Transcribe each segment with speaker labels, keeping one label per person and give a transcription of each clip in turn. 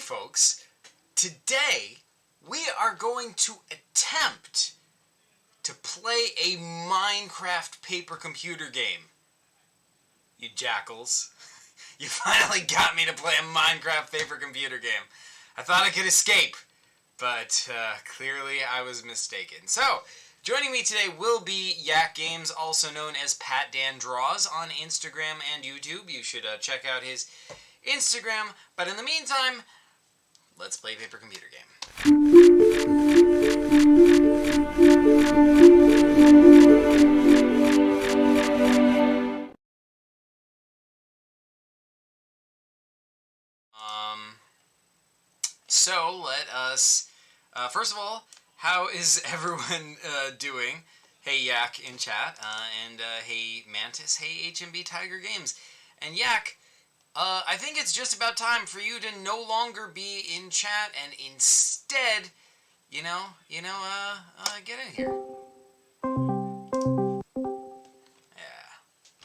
Speaker 1: folks. Today, we are going to attempt to play a Minecraft paper computer game. You jackals. You finally got me to play a Minecraft paper computer game. I thought I could escape, but clearly I was mistaken. So, joining me today will be Yak Games, also known as Pat Dan Draws on Instagram and YouTube. You should check out his Instagram. But in the meantime, let's play a paper computer game. So let us, first of all, how is everyone doing? Hey Yak in chat, and hey Mantis, hey HMB Tiger Games. And Yak, I think it's just about time for you to no longer be in chat and instead, get in here.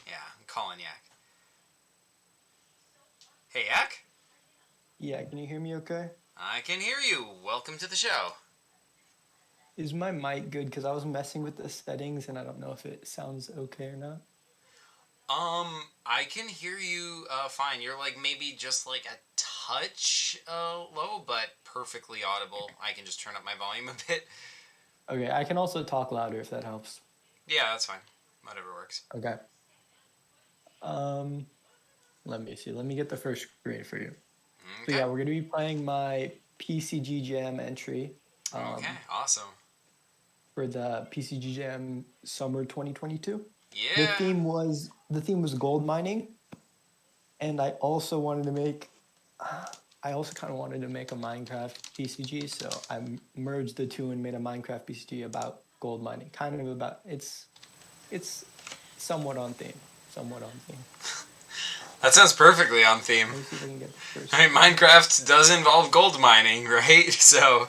Speaker 1: Yeah, I'm calling Yak. Hey Yak?
Speaker 2: Yeah, can you hear me okay?
Speaker 1: I can hear you. Welcome to the show.
Speaker 2: Is my mic good? Because I was messing with the settings and I don't know if it sounds okay or not.
Speaker 1: I can hear you fine. You're like maybe just like a touch low, but perfectly audible. I can just turn up my volume a bit.
Speaker 2: Okay, I can also talk louder if that helps.
Speaker 1: Yeah, that's fine. Whatever works.
Speaker 2: Okay. Let me see. Let me get the first screen for you.
Speaker 1: Okay.
Speaker 2: So yeah, we're going to be playing my PCG Jam entry.
Speaker 1: Okay, awesome.
Speaker 2: For the PCG Jam Summer 2022.
Speaker 1: Yeah.
Speaker 2: The theme was gold mining, and I also wanted to make. I also kind of wanted to make a Minecraft PCG, so I merged the two and made a Minecraft PCG about gold mining. Kind of about it's somewhat on theme.
Speaker 1: That sounds perfectly on theme.
Speaker 2: Let me see if I can get the first.
Speaker 1: I mean, Minecraft does involve gold mining, right? So,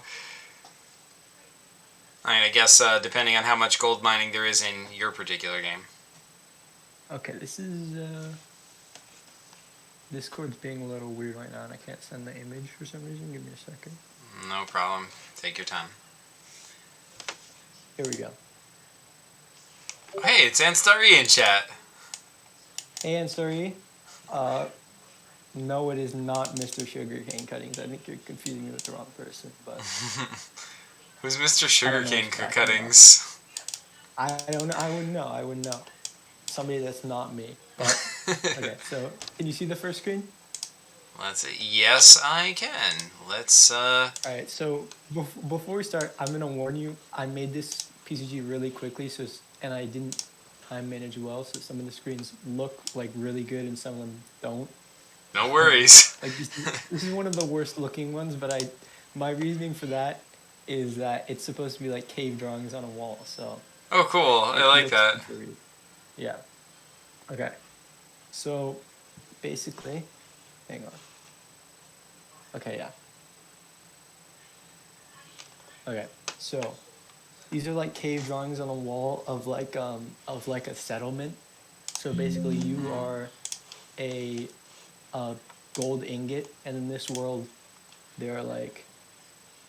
Speaker 1: I guess depending on how much gold mining there is in your particular game.
Speaker 2: Okay, this is Discord's being a little weird right now, and I can't send the image for some reason. Give me a second.
Speaker 1: No problem. Take your time.
Speaker 2: Here we go.
Speaker 1: Oh, hey, it's Anstari in chat.
Speaker 2: Hey, Ansari. No, it is not Mr. Sugarcane Cuttings. I think you're confusing me with the wrong person, but...
Speaker 1: Who's Mr. Sugarcane Cuttings?
Speaker 2: I don't know. I wouldn't know. Somebody that's not me. But, okay, so, can you see the first screen?
Speaker 1: Yes, I can. Let's,
Speaker 2: Alright, so, before we start, I'm gonna warn you, I made this PCG really quickly, and I didn't time manage well, so some of the screens look, like, really good, and some of them don't.
Speaker 1: No worries.
Speaker 2: Like, this is one of the worst looking ones, but my reasoning for that is that it's supposed to be, like, cave drawings on a wall, so...
Speaker 1: Oh, cool. I like that.
Speaker 2: Yeah. Okay. So, basically... Hang on. Okay, yeah. Okay, so... These are, like, cave drawings on a wall of a settlement. So, basically, you are a gold ingot, and in this world, there are, like,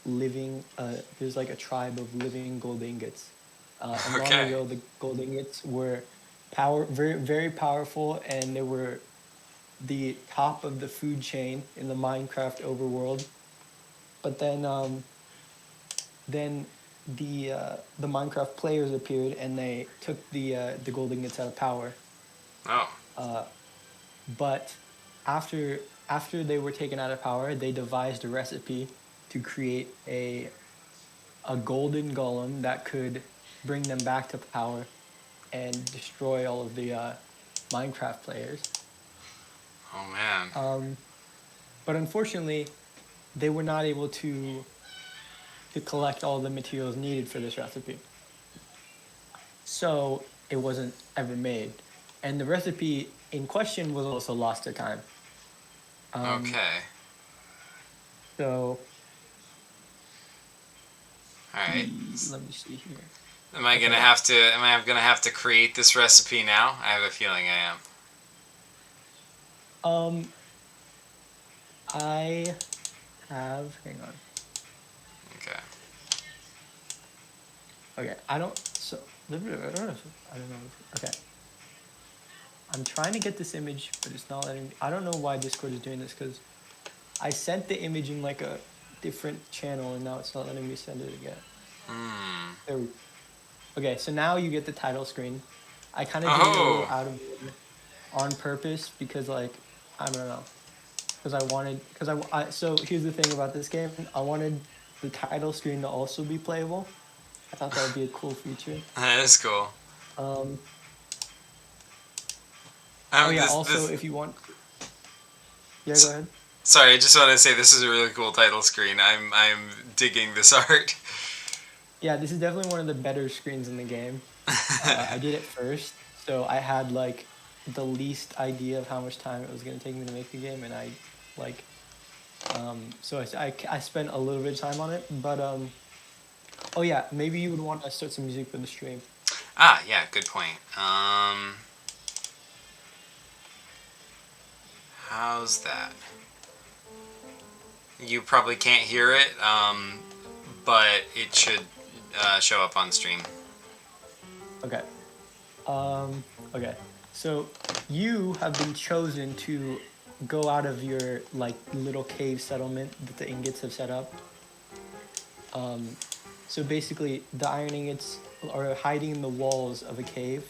Speaker 2: there's, like, a tribe of living gold ingots. And long ago, the gold ingots were very, very powerful, and they were the top of the food chain in the Minecraft overworld. But then the Minecraft players appeared, and they took the gold ingots out of power.
Speaker 1: Oh.
Speaker 2: But after they were taken out of power, they devised a recipe to create a golden golem that could bring them back to power and destroy all of the Minecraft players.
Speaker 1: Oh man.
Speaker 2: But unfortunately, they were not able to collect all the materials needed for this recipe. So it wasn't ever made. And the recipe in question was also lost to time.
Speaker 1: Okay.
Speaker 2: So...
Speaker 1: Alright.
Speaker 2: Let me see here.
Speaker 1: Am I gonna have to create this recipe now? I have a feeling I am.
Speaker 2: I have. Hang on.
Speaker 1: Okay.
Speaker 2: Okay, I don't. So I don't know. Okay. I'm trying to get this image, but it's not letting me. I don't know why Discord is doing this because I sent the image in like a different channel and now it's not letting me send it again. There we go. Okay, so now you get the title screen. I kind of did it a little out of order on purpose because like I don't know. So here's the thing about this game. I wanted the title screen to also be playable. I thought that would be a cool feature.
Speaker 1: That is cool.
Speaker 2: Also, if you want... Yeah, go ahead.
Speaker 1: Sorry, I just want to say this is a really cool title screen. I'm digging this art.
Speaker 2: Yeah, this is definitely one of the better screens in the game. I did it first, so I had like the least idea of how much time it was going to take me to make the game, and I like... so I spent a little bit of time on it, but... Oh yeah, maybe you would want to start some music for the stream.
Speaker 1: Ah, yeah, good point. How's that? You probably can't hear it, but it should show up on stream.
Speaker 2: Okay. Okay. So you have been chosen to go out of your like little cave settlement that the ingots have set up. So basically, the iron ingots are hiding in the walls of a cave,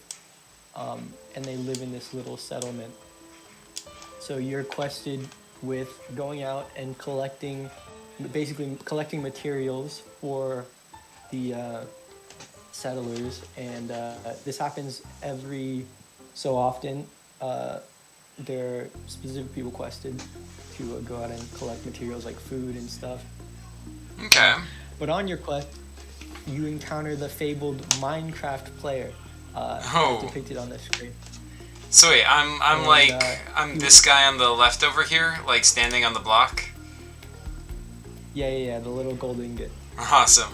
Speaker 2: and they live in this little settlement. So you're quested with going out and basically collecting materials for the settlers, and this happens every so often. There are specific people quested to go out and collect materials like food and stuff.
Speaker 1: Okay.
Speaker 2: But on your quest, you encounter the fabled Minecraft player depicted on the screen.
Speaker 1: So wait, I'm this guy on the left over here, like standing on the block.
Speaker 2: Yeah, the little gold ingot.
Speaker 1: Awesome.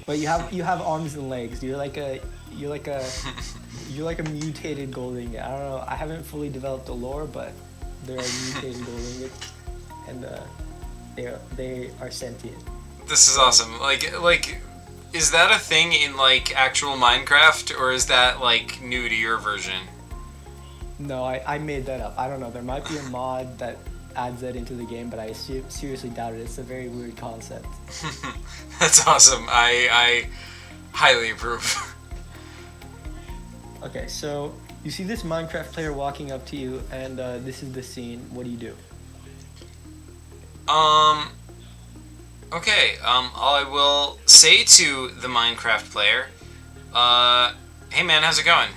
Speaker 2: But you have arms and legs. You're like a mutated gold ingot. I don't know. I haven't fully developed the lore, but there are mutated gold ingots, and they are sentient.
Speaker 1: This is awesome. Like, is that a thing in like actual Minecraft, or is that like new to your version?
Speaker 2: No, I made that up. I don't know. There might be a mod that adds that into the game, but I seriously doubt it. It's a very weird concept.
Speaker 1: That's awesome. I highly approve.
Speaker 2: Okay, so you see this Minecraft player walking up to you, and this is the scene. What do you do?
Speaker 1: Okay, I will say to the Minecraft player, hey man, how's it going?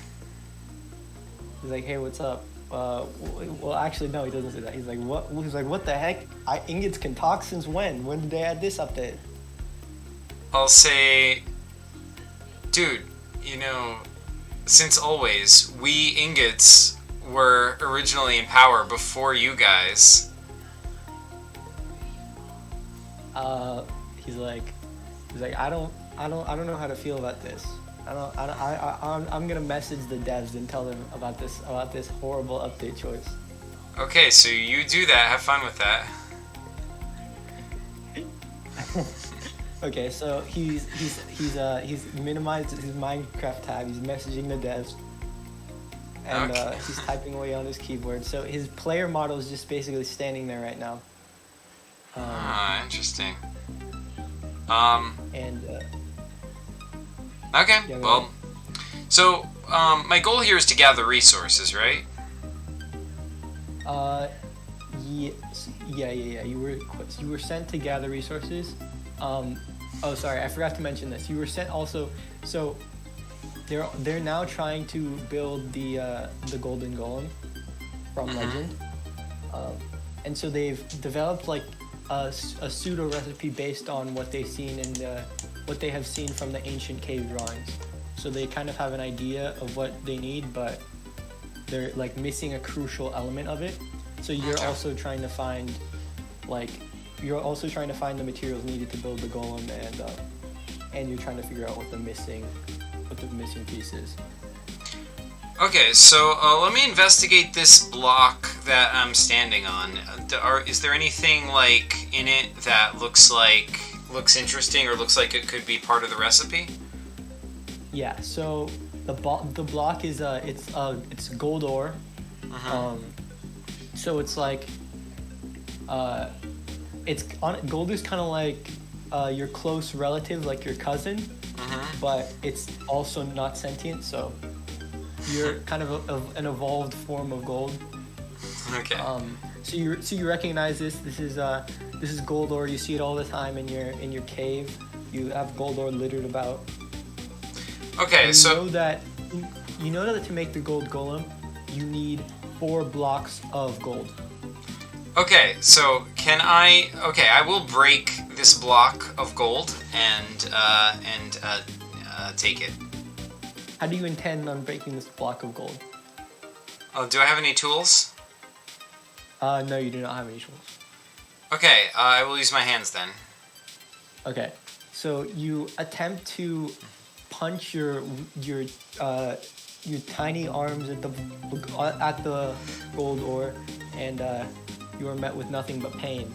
Speaker 2: He's like, hey, what's up? Well, actually, no, he doesn't say that. He's like, what? He's like, what the heck? Ingots can talk since when? When did they add this update?
Speaker 1: I'll say, dude, you know, since always, we ingots were originally in power before you guys.
Speaker 2: He's like, I don't know how to feel about this. I'm gonna message the devs and tell them about this horrible update choice.
Speaker 1: Okay, so you do that. Have fun with that.
Speaker 2: Okay, so he's minimized his Minecraft tab. He's messaging the devs, and
Speaker 1: okay.
Speaker 2: He's typing away on his keyboard. So his player model is just basically standing there right now.
Speaker 1: Interesting.
Speaker 2: And
Speaker 1: okay,
Speaker 2: yeah,
Speaker 1: well, so my goal here is to gather resources, right?
Speaker 2: Yeah. You were sent to gather resources. Oh, sorry, I forgot to mention this. You were sent also. So they're now trying to build the golden golem from Legend, and so they've developed like a pseudo recipe based on what they've seen what they have seen from the ancient cave drawings. So they kind of have an idea of what they need, but they're like missing a crucial element of it. So you're also trying to find the materials needed to build the golem, and you're trying to figure out what the missing piece is.
Speaker 1: Okay, so let me investigate this block that I'm standing on. Is there anything like in it that looks interesting or looks like it could be part of the recipe?
Speaker 2: Yeah. So the block is it's gold ore. So it's like gold is kind of like your close relative, like your cousin, but it's also not sentient. So you're kind of an evolved form of gold.
Speaker 1: Okay.
Speaker 2: So you recognize this. This is gold ore. You see it all the time in your cave. You have gold ore littered about.
Speaker 1: Okay,
Speaker 2: and
Speaker 1: so
Speaker 2: you know that to make the gold golem, you need 4 blocks of gold.
Speaker 1: okay, so can I? Okay, I will break this block of gold and take it.
Speaker 2: How do you intend on breaking this block of gold?
Speaker 1: Oh, do I have any tools?
Speaker 2: No, you do not have any tools.
Speaker 1: Okay, I will use my hands then.
Speaker 2: Okay, so you attempt to punch your tiny arms at the gold ore, and you are met with nothing but pain.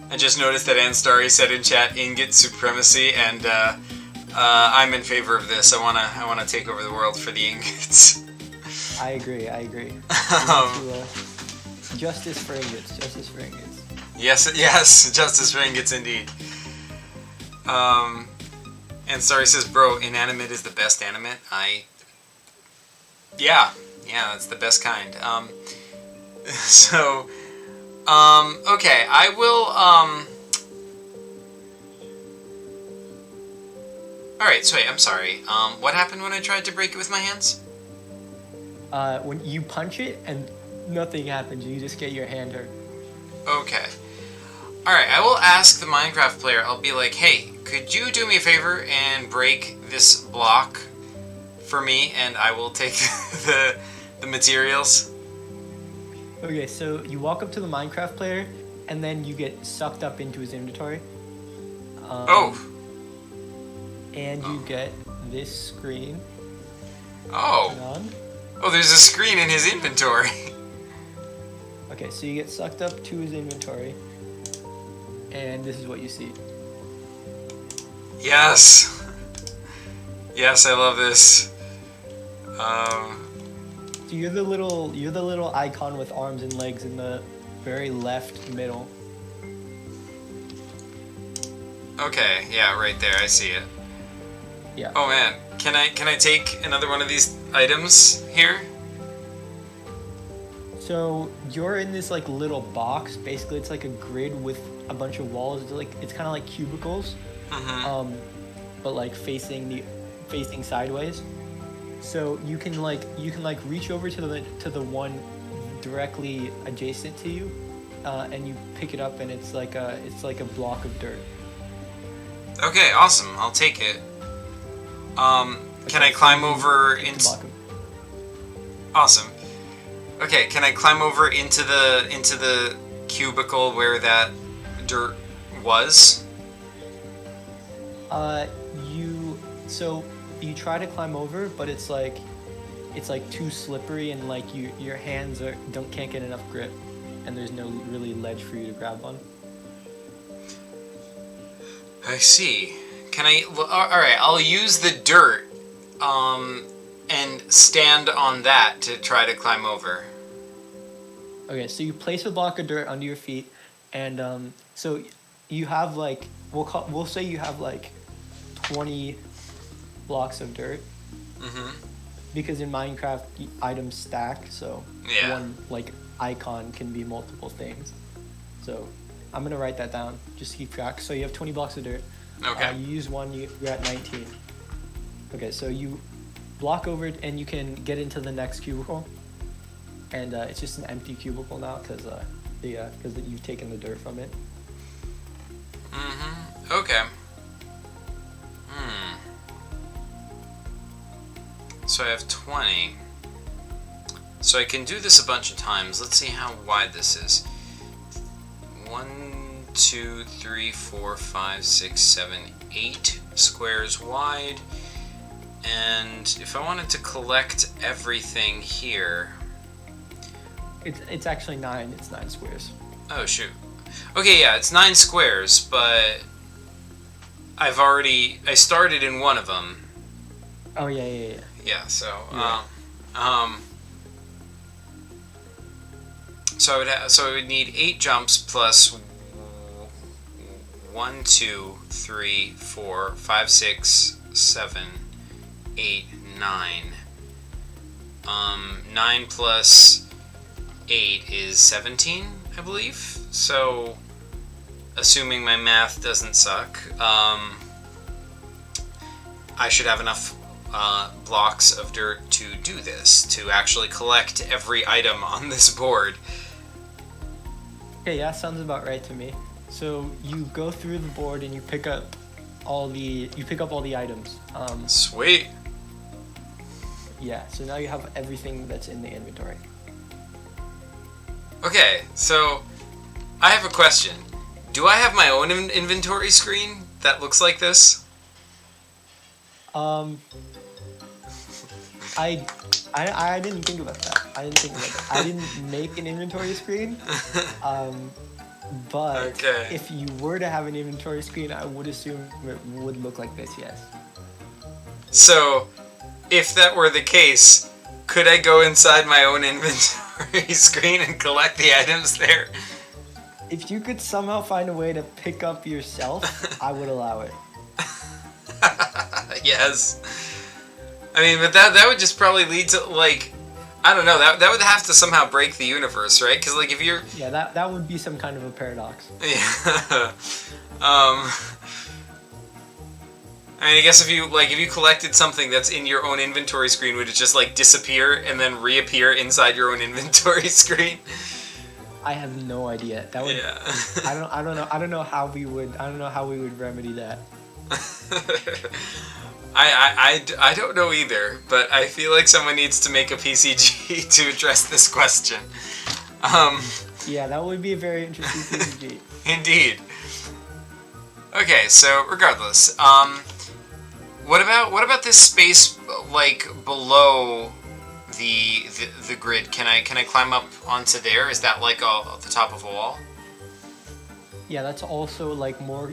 Speaker 1: I just noticed that Anstari said in chat ingot supremacy, and I'm in favor of this. I wanna take over the world for the ingots.
Speaker 2: I agree. Justice for ingots. Justice for ingots.
Speaker 1: Yes, justice for ingots indeed. Anstari says, bro, inanimate is the best animate. Yeah, that's the best kind. Okay, I will, Alright, so wait, I'm sorry. What happened when I tried to break it with my hands?
Speaker 2: When you punch it and nothing happens, you just get your hand hurt.
Speaker 1: Okay. Alright, I will ask the Minecraft player, I'll be like, hey, could you do me a favor and break this block for me, and I will take the materials?
Speaker 2: Okay, so you walk up to the Minecraft player, and then you get sucked up into his inventory. And you get this screen.
Speaker 1: Oh, there's a screen in his inventory.
Speaker 2: Okay, so you get sucked up to his inventory, and this is what you see.
Speaker 1: Yes, I love this.
Speaker 2: So you're the little icon with arms and legs in the very left middle.
Speaker 1: Okay, yeah, right there, I see it.
Speaker 2: Yeah.
Speaker 1: Oh man, can I take another one of these items here?
Speaker 2: So you're in this like little box. Basically, it's like a grid with a bunch of walls. It's kind of like cubicles, but like facing sideways. So you can reach over to the one directly adjacent to you, and you pick it up, and it's like a block of dirt.
Speaker 1: Okay, awesome. I'll take it. Can I climb over into? Awesome. Okay, can I climb over into the cubicle where that dirt was?
Speaker 2: You try to climb over, but it's like too slippery, and like your hands can't get enough grip, and there's no really ledge for you to grab on.
Speaker 1: I see. Can I? All right, I'll use the dirt, and stand on that to try to climb over.
Speaker 2: Okay, so you place a block of dirt under your feet, and so you have like we'll say you have like 20 blocks of dirt. Because in Minecraft items stack, so one like icon can be multiple things. So I'm gonna write that down. Just keep track. So you have 20 blocks of dirt.
Speaker 1: Okay.
Speaker 2: You use one, you're at 19. Okay, so you block over it, and you can get into the next cubicle. And it's just an empty cubicle now because you've taken the dirt from it.
Speaker 1: Okay. So I have 20. So I can do this a bunch of times. Let's see how wide this is. 1, 2, 3, 4, 5, 6, 7, 8 squares wide. And if I wanted to collect everything here...
Speaker 2: It's actually 9. It's 9 squares.
Speaker 1: Oh, shoot. Okay, yeah, it's 9 squares, but I started in one of them.
Speaker 2: Oh, yeah.
Speaker 1: Yeah, so,
Speaker 2: Yeah.
Speaker 1: so I would need 8 jumps plus 1, 2, 3, 4, 5, 6, 7, 8, 9. 9 plus 8 is 17, I believe. So, assuming my math doesn't suck, I should have enough blocks of dirt to do this, to actually collect every item on this board.
Speaker 2: Okay, yeah, sounds about right to me. So you go through the board and you pick up all the items.
Speaker 1: Sweet.
Speaker 2: Yeah, so now you have everything that's in the inventory.
Speaker 1: Okay, so I have a question. Do I have my own inventory screen that looks like this?
Speaker 2: I didn't think about that. I didn't make an inventory screen. But
Speaker 1: Okay.
Speaker 2: if you were to have an inventory screen, I would assume it would look like this, yes.
Speaker 1: So, if that were the case, could I go inside my own inventory screen and collect the items there?
Speaker 2: If you could somehow find a way to pick up yourself, I would allow it.
Speaker 1: Yes. I mean, but that would just probably lead to, like, I don't know, that would have to somehow break the universe, right? Because, like, if you're...
Speaker 2: Yeah, that would be some kind of a paradox.
Speaker 1: Yeah. I mean, I guess if you collected something that's in your own inventory screen, would it just, like, disappear and then reappear inside your own inventory screen?
Speaker 2: I have no idea. That would...
Speaker 1: Yeah.
Speaker 2: I don't know how we would remedy that.
Speaker 1: I don't know either, but I feel like someone needs to make a PCG to address this question.
Speaker 2: Yeah, that would be a very interesting PCG.
Speaker 1: Indeed. Okay, so regardless, what about this space like below the grid? Can I climb up onto there? Is that like at the top of a wall?
Speaker 2: Yeah, that's also like more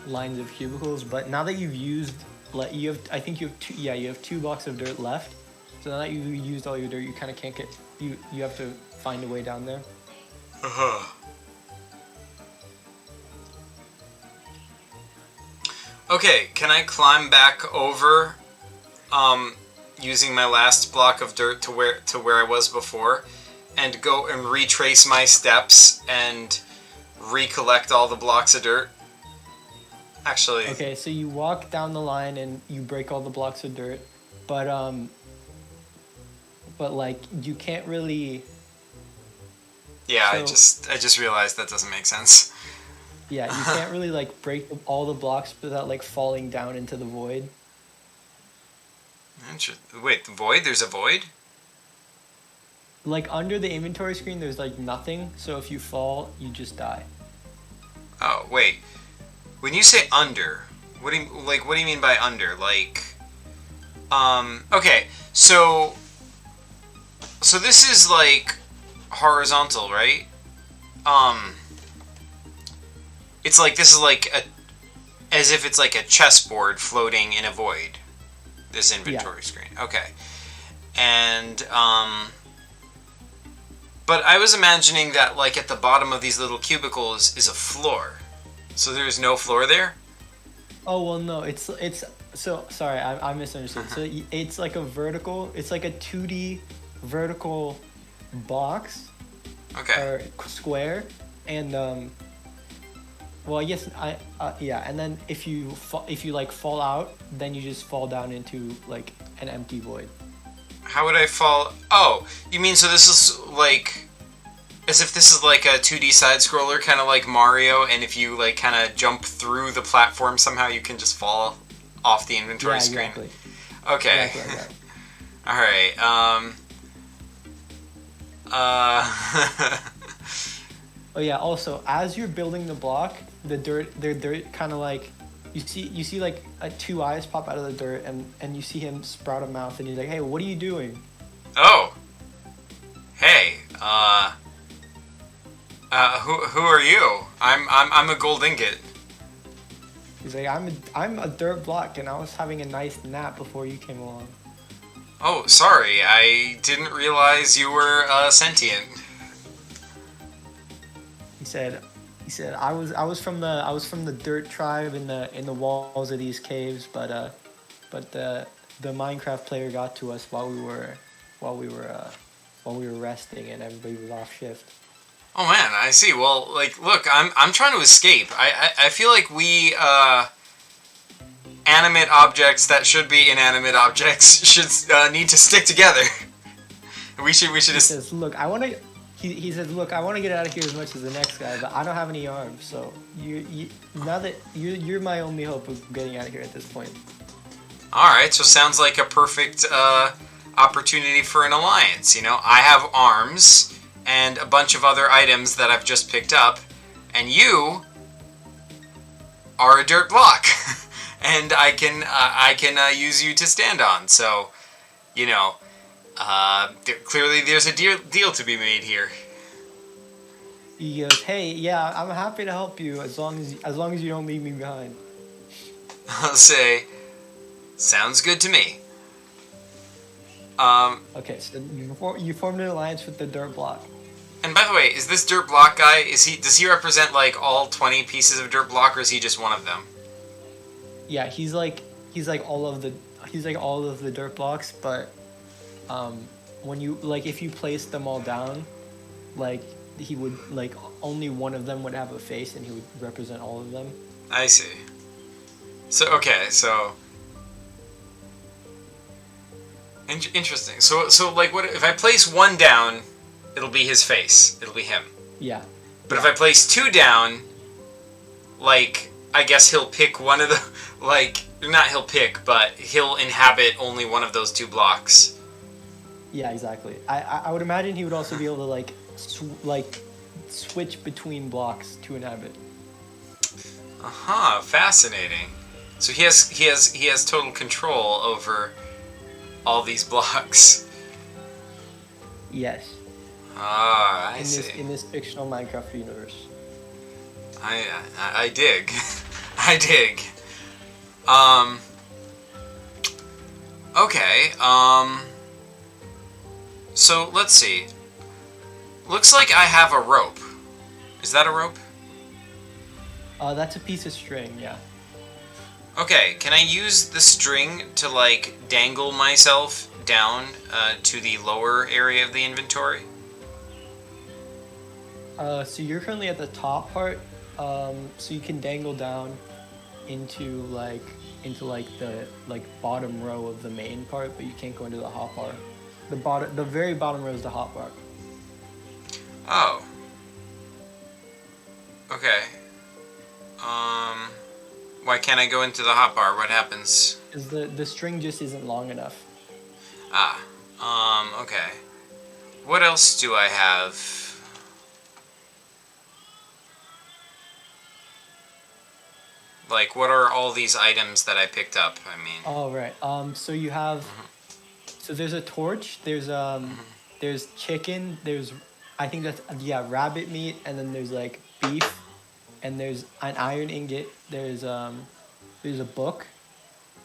Speaker 2: lines of cubicles. But now that you've used, like you have 2 blocks of dirt left. So now that you've used all your dirt, you kind of can't get you have to find a way down there.
Speaker 1: Okay, can I climb back over, using my last block of dirt to where I was before, and go and retrace my steps and recollect all the blocks of dirt? Actually.
Speaker 2: Okay, so you walk down the line and you break all the blocks of dirt, but like you can't really.
Speaker 1: Yeah,
Speaker 2: So-
Speaker 1: I just realized that doesn't make sense.
Speaker 2: Yeah, you can't really like break all the blocks without like falling down into the void.
Speaker 1: Wait, the void? There's a void?
Speaker 2: Like under the inventory screen, there's like nothing. So if you fall, you just die.
Speaker 1: Oh, wait. When you say under, what do you mean by under? Like, okay, so this is like horizontal, right? It's like, this is like as if it's like a chessboard floating in a void. This inventory screen. Okay. And, but I was imagining that like at the bottom of these little cubicles is a floor. So there's no floor there?
Speaker 2: Oh well, no, it's so sorry, I misunderstood. So it's like a vertical. It's like a 2D vertical box.
Speaker 1: Okay.
Speaker 2: Or square, and well, yes, yeah, and then if you like fall out, then you just fall down into like an empty void.
Speaker 1: How would I fall? Oh, you mean so this is like, as if this is like a 2D side scroller, kind of like Mario, and if you like kind of jump through the platform somehow, you can just fall off the inventory screen.
Speaker 2: Exactly.
Speaker 1: Okay.
Speaker 2: Exactly like that.
Speaker 1: All right.
Speaker 2: Oh yeah. Also, as you're building the block, the dirt kind of like you see like 2 eyes pop out of the dirt, and you see him sprout a mouth, and he's like, "Hey, what are you doing?"
Speaker 1: Oh. Hey. Who are you? I'm a gold ingot.
Speaker 2: He's like, I'm a dirt block, and I was having a nice nap before you came along.
Speaker 1: Oh, sorry. I didn't realize you were sentient.
Speaker 2: He said, I was from the dirt tribe in the walls of these caves, but the Minecraft player got to us while we were resting and everybody was off shift.
Speaker 1: Oh man, I see. Well, like, look, I'm trying to escape. I feel like we animate objects that should be inanimate objects should need to stick together. we should
Speaker 2: He
Speaker 1: just.
Speaker 2: says, look, I want to. He says, look, I want to get out of here as much as the next guy, but I don't have any arms, so you're my only hope of getting out of here at this point.
Speaker 1: All right, so sounds like a perfect opportunity for an alliance. You know, I have arms and a bunch of other items that I've just picked up, and you are a dirt block, and I can use you to stand on. So, you know, clearly there's a deal to be made here.
Speaker 2: He goes, hey, yeah, I'm happy to help you as long as you don't leave me behind.
Speaker 1: I'll say, sounds good to me.
Speaker 2: Okay, so you formed an alliance with the dirt block.
Speaker 1: And by the way, is this dirt block guy? Does he represent like all 20 pieces of dirt block, or is he just one of them?
Speaker 2: Yeah, he's like all of the dirt blocks, but when you if you place them all down, like he would only one of them would have a face, and he would represent all of them.
Speaker 1: I see. So okay, so interesting. So like, what if I place one down? It'll be his face. It'll be him.
Speaker 2: Yeah.
Speaker 1: But if I place two down, like, I guess he'll pick one of the, like, not he'll pick, but he'll inhabit only one of those two blocks.
Speaker 2: Yeah, exactly. I would imagine he would also be able to switch between blocks to inhabit.
Speaker 1: Fascinating. So he has total control over all these blocks.
Speaker 2: Yes.
Speaker 1: I see.
Speaker 2: In this fictional Minecraft universe.
Speaker 1: I dig. I dig. Okay. So let's see. Looks like I have a rope. Is that a rope?
Speaker 2: That's a piece of string, yeah.
Speaker 1: Okay, can I use the string to, like, dangle myself down to the lower area of the inventory?
Speaker 2: So you're currently at the top part, so you can dangle down into the bottom row of the main part, but you can't go into the hot bar. The very bottom row is the hot bar.
Speaker 1: Oh. Okay. Why can't I go into the hot bar? What happens?
Speaker 2: Because the string just isn't long enough.
Speaker 1: Okay. What else do I have? Like, what are all these items that I picked up? I mean...
Speaker 2: Oh, right. So you have... So there's a torch, there's chicken, there's... I think that's, rabbit meat, and then there's, like, beef, and there's an iron ingot, there's a book,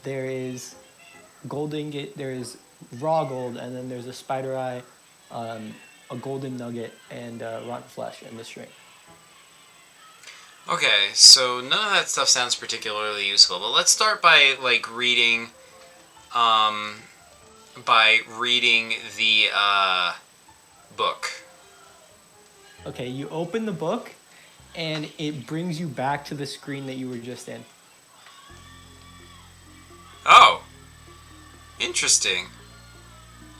Speaker 2: there is gold ingot, there is raw gold, and then there's a spider eye, a golden nugget, and rotten flesh in the string.
Speaker 1: Okay, so none of that stuff sounds particularly useful, but let's start by, like, reading the book.
Speaker 2: Okay, you open the book, and it brings you back to the screen that you were just in.
Speaker 1: Oh, interesting.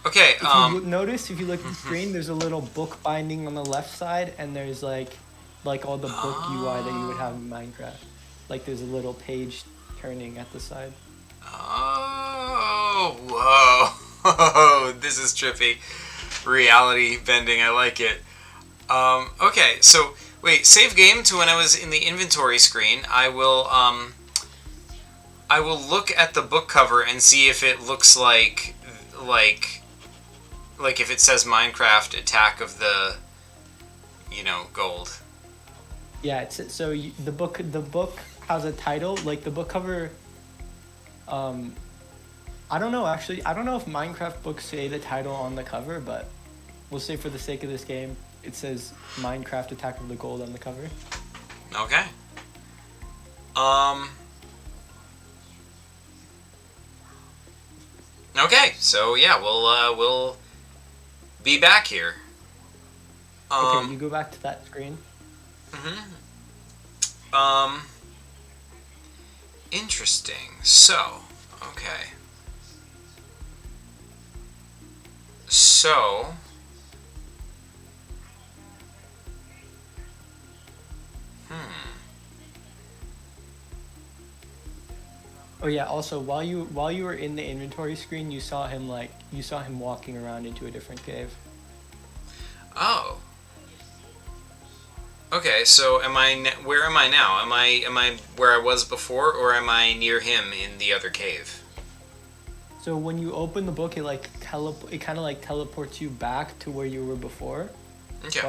Speaker 1: Okay,
Speaker 2: Notice, if you look at the screen, there's a little book binding on the left side, and there's, like all the book UI that you would have in Minecraft. Like, there's a little page turning at the side.
Speaker 1: Oh, whoa. This is trippy. Reality bending, I like it. Okay, so, wait, save game to when I was in the inventory screen. I will look at the book cover and see if it looks like Like if it says Minecraft Attack of the, gold.
Speaker 2: Yeah, the book has a title, like the book cover. I don't know actually. I don't know if Minecraft books say the title on the cover, but we'll say for the sake of this game, it says Minecraft Attack of the Gold on the cover.
Speaker 1: Okay. Okay, so yeah, we'll be back here.
Speaker 2: Okay, you go back to that screen.
Speaker 1: Interesting. So, okay. So,
Speaker 2: Oh yeah. Also, while you were in the inventory screen, you saw him walking around into a different cave.
Speaker 1: Oh. Okay, so where am I now? Am I where I was before, or am I near him in the other cave?
Speaker 2: So when you open the book, it kind of like teleports you back to where you were before.
Speaker 1: Okay.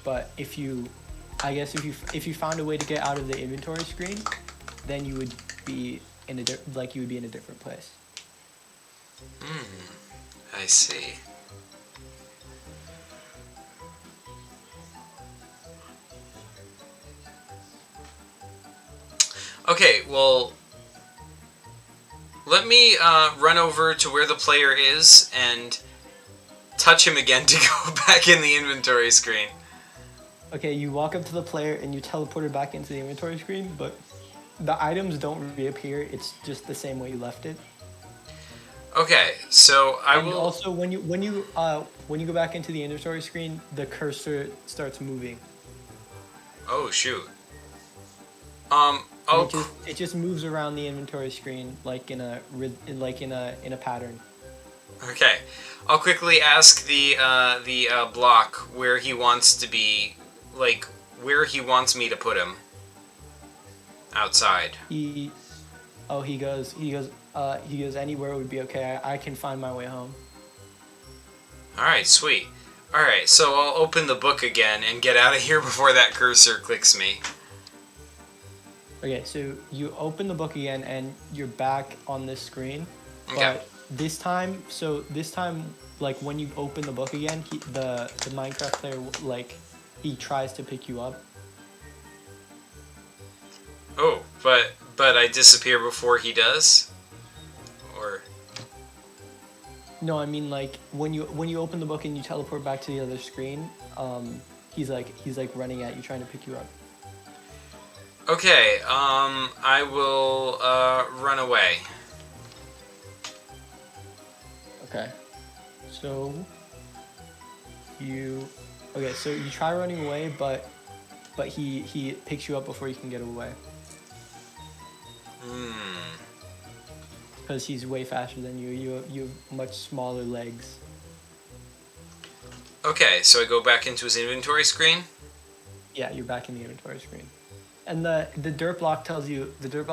Speaker 2: But if you found a way to get out of the inventory screen, then you would be in a different place.
Speaker 1: I see. Okay, well, let me run over to where the player is and touch him again to go back in the inventory screen.
Speaker 2: Okay, you walk up to the player and you teleport it back into the inventory screen, but the items don't reappear. It's just the same way you left it.
Speaker 1: Okay, so I will.
Speaker 2: Also, when you go back into the inventory screen, the cursor starts moving.
Speaker 1: Oh shoot.
Speaker 2: It just moves around the inventory screen like in a pattern.
Speaker 1: Okay, I'll quickly ask the block where he wants to be, like where he wants me to put him. Outside.
Speaker 2: He goes anywhere would be okay. I can find my way home.
Speaker 1: All right, sweet. All right, so I'll open the book again and get out of here before that cursor clicks me.
Speaker 2: Okay, so you open the book again and you're back on this screen.
Speaker 1: Okay.
Speaker 2: But this time, like when you open the book again, the Minecraft player, like, he tries to pick you up.
Speaker 1: Oh, but I disappear before he does? Or
Speaker 2: No, I mean like when you open the book and you teleport back to the other screen, he's like running at you trying to pick you up.
Speaker 1: okay, I will run away.
Speaker 2: Okay. So you try running away, but he picks you up before you can get away. Because he's way faster than you. You have much smaller legs.
Speaker 1: Okay, so I go back into his inventory screen?
Speaker 2: Yeah, you're back in the inventory screen. And the dirt block tells you that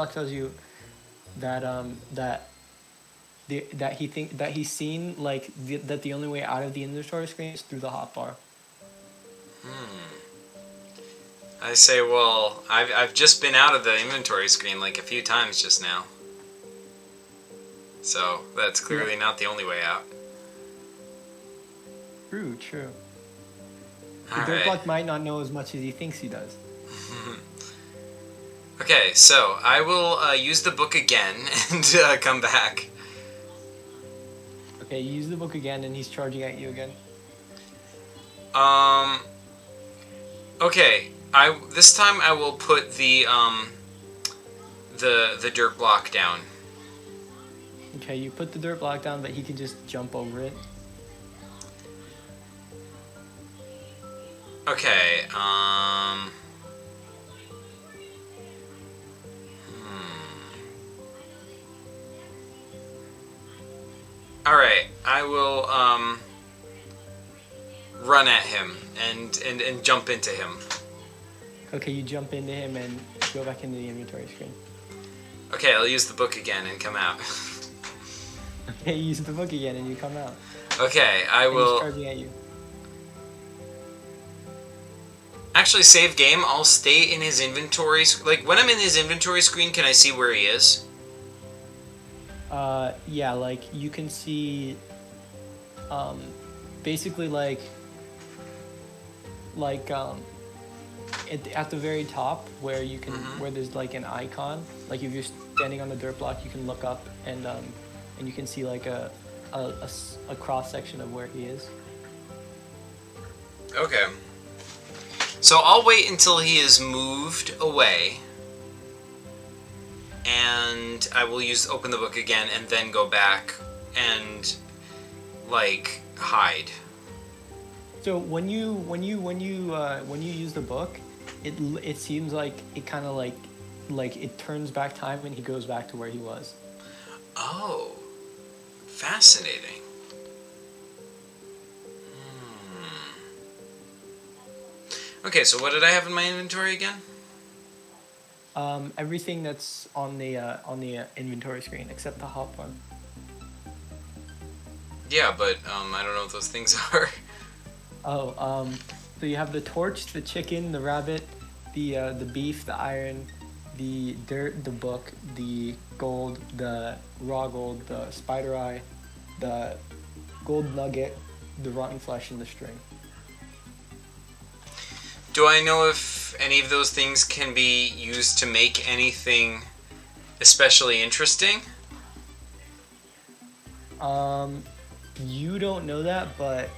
Speaker 2: he's seen like that the only way out of the inventory screen is through the hotbar.
Speaker 1: I say, well, I've just been out of the inventory screen like a few times just now. So that's clearly not the only way out.
Speaker 2: True.
Speaker 1: All
Speaker 2: The dirt
Speaker 1: right.
Speaker 2: block might not know as much as he thinks he does.
Speaker 1: Okay, so I will use the book again and come back.
Speaker 2: Okay, you use the book again, and he's charging at you again.
Speaker 1: Okay, this time I will put the dirt block down.
Speaker 2: Okay, you put the dirt block down, but he can just jump over it.
Speaker 1: Okay, Alright, I will run at him and jump into him.
Speaker 2: Okay, you jump into him and go back into the inventory screen.
Speaker 1: Okay, I'll use the book again and come out.
Speaker 2: Okay, you use the book again and you come out.
Speaker 1: Okay, I
Speaker 2: And he's
Speaker 1: will
Speaker 2: charging at you.
Speaker 1: actually save game. I'll stay in his inventory. Like when I'm in his inventory screen, can I see where he is?
Speaker 2: Yeah, like you can see, basically like at the very top where you can where there's like an icon. Like if you're standing on the dirt block, you can look up and you can see like a cross section of where he is.
Speaker 1: Okay. So I'll wait until he is moved away, and I will open the book again and then go back and like hide.
Speaker 2: So when you use the book, it seems like it kind of like it turns back time and he goes back to where he was.
Speaker 1: Oh, fascinating. Okay, so what did I have in my inventory again?
Speaker 2: Everything that's on the inventory screen except the hop one.
Speaker 1: Yeah, but I don't know what those things are.
Speaker 2: Oh, so you have the torch, the chicken, the rabbit, the beef, the iron, the dirt, the book, the gold, the raw gold, the spider eye, the gold nugget, the rotten flesh, and the string.
Speaker 1: Do I know if any of those things can be used to make anything especially interesting?
Speaker 2: You don't know that, but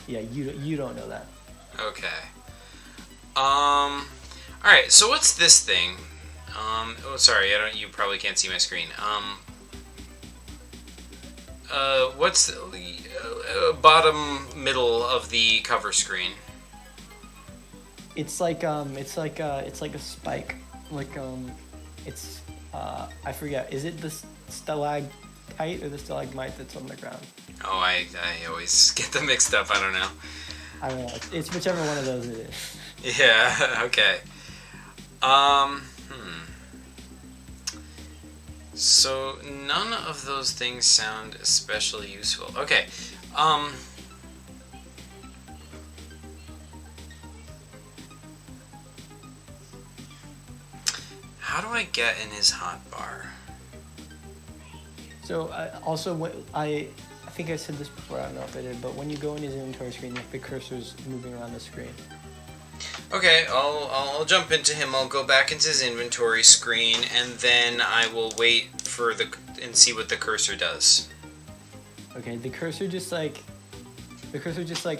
Speaker 2: yeah, you don't know that.
Speaker 1: Okay. All right. So what's this thing? Oh, sorry. You probably can't see my screen. What's the bottom middle of the cover screen?
Speaker 2: It's like a spike. Like it's I forget. Is it the stalactite or the stalagmite that's on the ground?
Speaker 1: Oh, I always get them mixed up. I don't know.
Speaker 2: I don't know. It's whichever one of those it is.
Speaker 1: Yeah. Okay. So none of those things sound especially useful. Okay. How do I get in his hot bar?
Speaker 2: So also I think I said this before. I don't know if I did, but when you go in his inventory screen, like the cursor's moving around the screen.
Speaker 1: Okay, I'll jump into him. I'll go back into his inventory screen, and then I will wait for and see what the cursor does.
Speaker 2: Okay, the cursor just like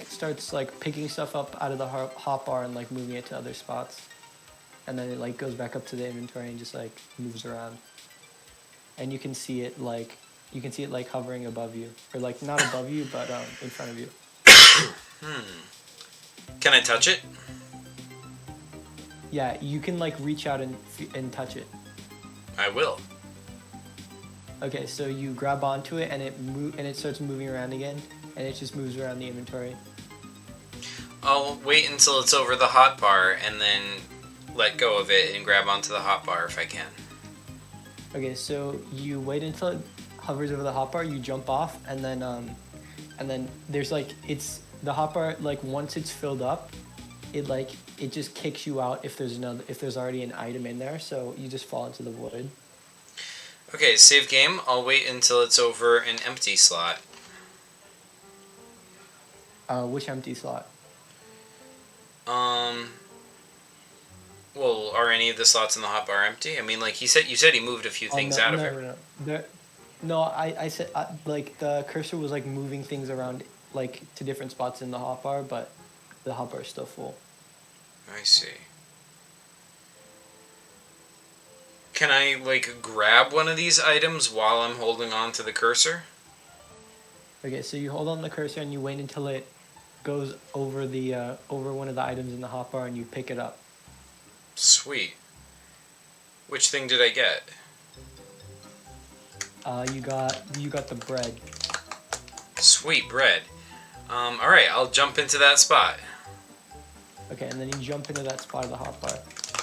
Speaker 2: starts like picking stuff up out of the hot bar and like moving it to other spots, and then it like goes back up to the inventory and just like moves around, and you can see it like hovering above you, or like not above you but in front of you.
Speaker 1: Can I touch it?
Speaker 2: Yeah, you can like reach out and touch it.
Speaker 1: I will.
Speaker 2: Okay, so you grab onto it and it starts moving around again, and it just moves around the inventory.
Speaker 1: I'll wait until it's over the hot bar and then let go of it and grab onto the hot bar if I can.
Speaker 2: Okay, so you wait until it hovers over the hot bar, you jump off, and then there's like the hot bar, like once it's filled up, it just kicks you out if there's already an item in there, so you just fall into the void.
Speaker 1: Okay, save game. I'll wait until it's over an empty slot.
Speaker 2: Which empty slot?
Speaker 1: Well, are any of the slots in the hot bar empty? I mean, like you said he moved a few things out of it.
Speaker 2: No, I said like the cursor was like moving things around like to different spots in the hot bar, but the hot bar is still full.
Speaker 1: I see. Can I like grab one of these items while I'm holding on to the cursor?
Speaker 2: Okay, so you hold on the cursor and you wait until it goes over over one of the items in the hot bar and you pick it up.
Speaker 1: Sweet. Which thing did I get?
Speaker 2: You got the bread.
Speaker 1: Sweet bread. All right, I'll jump into that spot.
Speaker 2: Okay, and then you jump into that spot of the hot bar.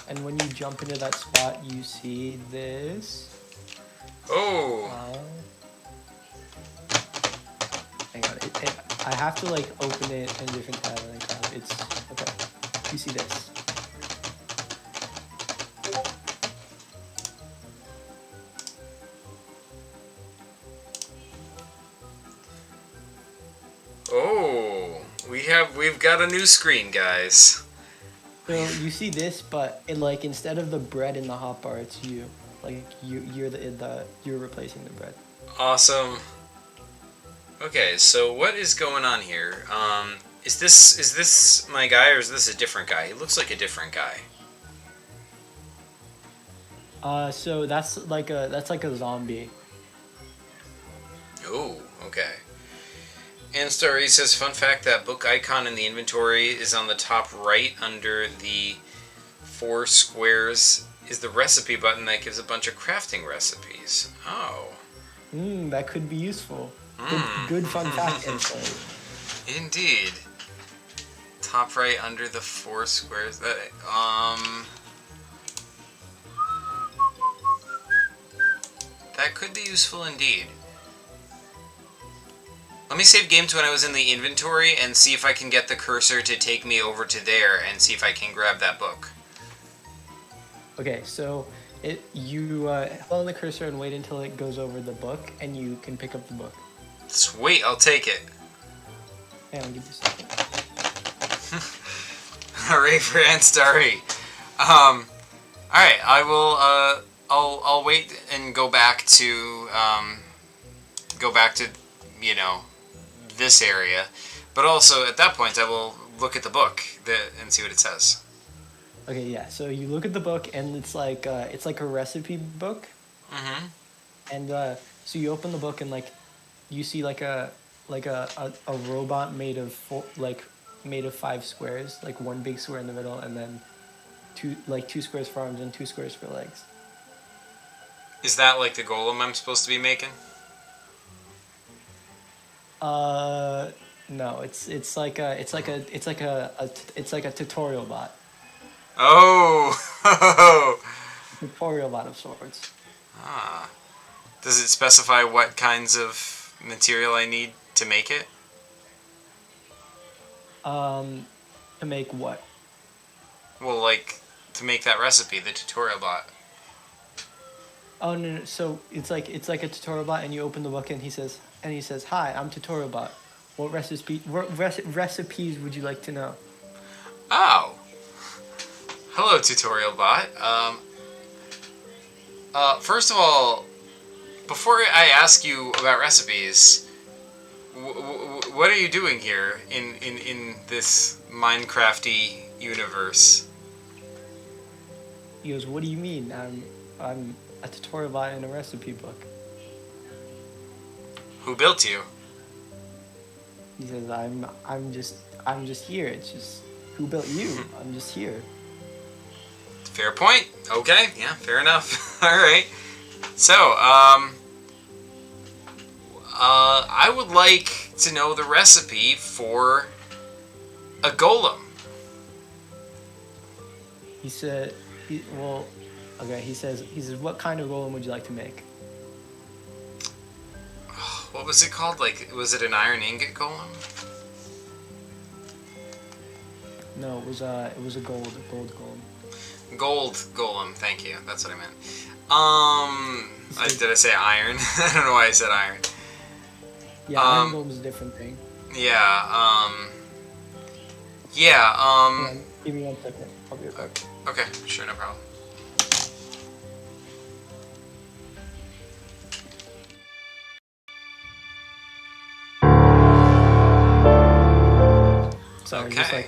Speaker 2: And when you jump into that spot, you see this.
Speaker 1: Oh.
Speaker 2: I have to like open it in a different tab and then grab it. It's okay. You see this?
Speaker 1: Oh, we've got a new screen, guys.
Speaker 2: So you see this, but it, like instead of the bread in the hotbar, it's you. Like you're replacing the bread.
Speaker 1: Awesome. Okay, so what is going on here? Is this my guy or is this a different guy? He looks like a different guy.
Speaker 2: So that's like a zombie.
Speaker 1: Oh, okay. And story says, fun fact, that book icon in the inventory is on the top right under the 4 squares is the recipe button that gives a bunch of crafting recipes. Oh.
Speaker 2: That could be useful. Good fun fact info.
Speaker 1: Indeed. Top right under the 4 squares. That could be useful indeed. Let me save game to when I was in the inventory and see if I can get the cursor to take me over to there and see if I can grab that book.
Speaker 2: Okay, so you hold on the cursor and wait until it goes over the book, and you can pick up the book.
Speaker 1: Sweet, I'll take it.
Speaker 2: Hang on, give me a second.
Speaker 1: Hooray for Anstari. Alright, I will, I'll wait and go back to, you know, this area. But also, at that point, I will look at the book and see what it says.
Speaker 2: Okay, yeah. So you look at the book, and it's like a recipe book.
Speaker 1: Mm-hmm.
Speaker 2: And so you open the book, and like you see like a robot made of 5 squares, like 1 big square in the middle, and then 2 squares for arms and 2 squares for legs.
Speaker 1: Is that like the golem I'm supposed to be making?
Speaker 2: No, it's like a tutorial bot.
Speaker 1: Oh.
Speaker 2: Tutorial bot of sorts.
Speaker 1: Ah. Does it specify what kinds of material I need to make it?
Speaker 2: To make what?
Speaker 1: Well, like, to make that recipe, the tutorial bot.
Speaker 2: Oh no. So it's like a tutorial bot, and you open the book, and he says, "Hi, I'm tutorial bot. What recipes would you like to know?"
Speaker 1: Oh. Hello, tutorial bot. First of all, before I ask you about recipes, what are you doing here in this Minecrafty universe?
Speaker 2: He goes, "What do you mean? I'm a tutorial bot in a recipe book."
Speaker 1: Who built you?
Speaker 2: He says, I'm just here. It's just, who built you? I'm just here."
Speaker 1: Fair point. Okay, yeah, fair enough. All right. So, I would like to know the recipe for a golem.
Speaker 2: He said, he says, "What kind of golem would you like to make?"
Speaker 1: What was it called? Like, was it an iron ingot golem?
Speaker 2: No, it was a gold golem.
Speaker 1: Gold golem. Thank you. That's what I meant. Did I say iron? I don't know why I said iron.
Speaker 2: Yeah, iron golem is a different thing.
Speaker 1: Yeah.
Speaker 2: Hang on, give me 1 second. I'll be right back.
Speaker 1: Okay. Sure. No problem.
Speaker 2: Sorry,
Speaker 1: Okay.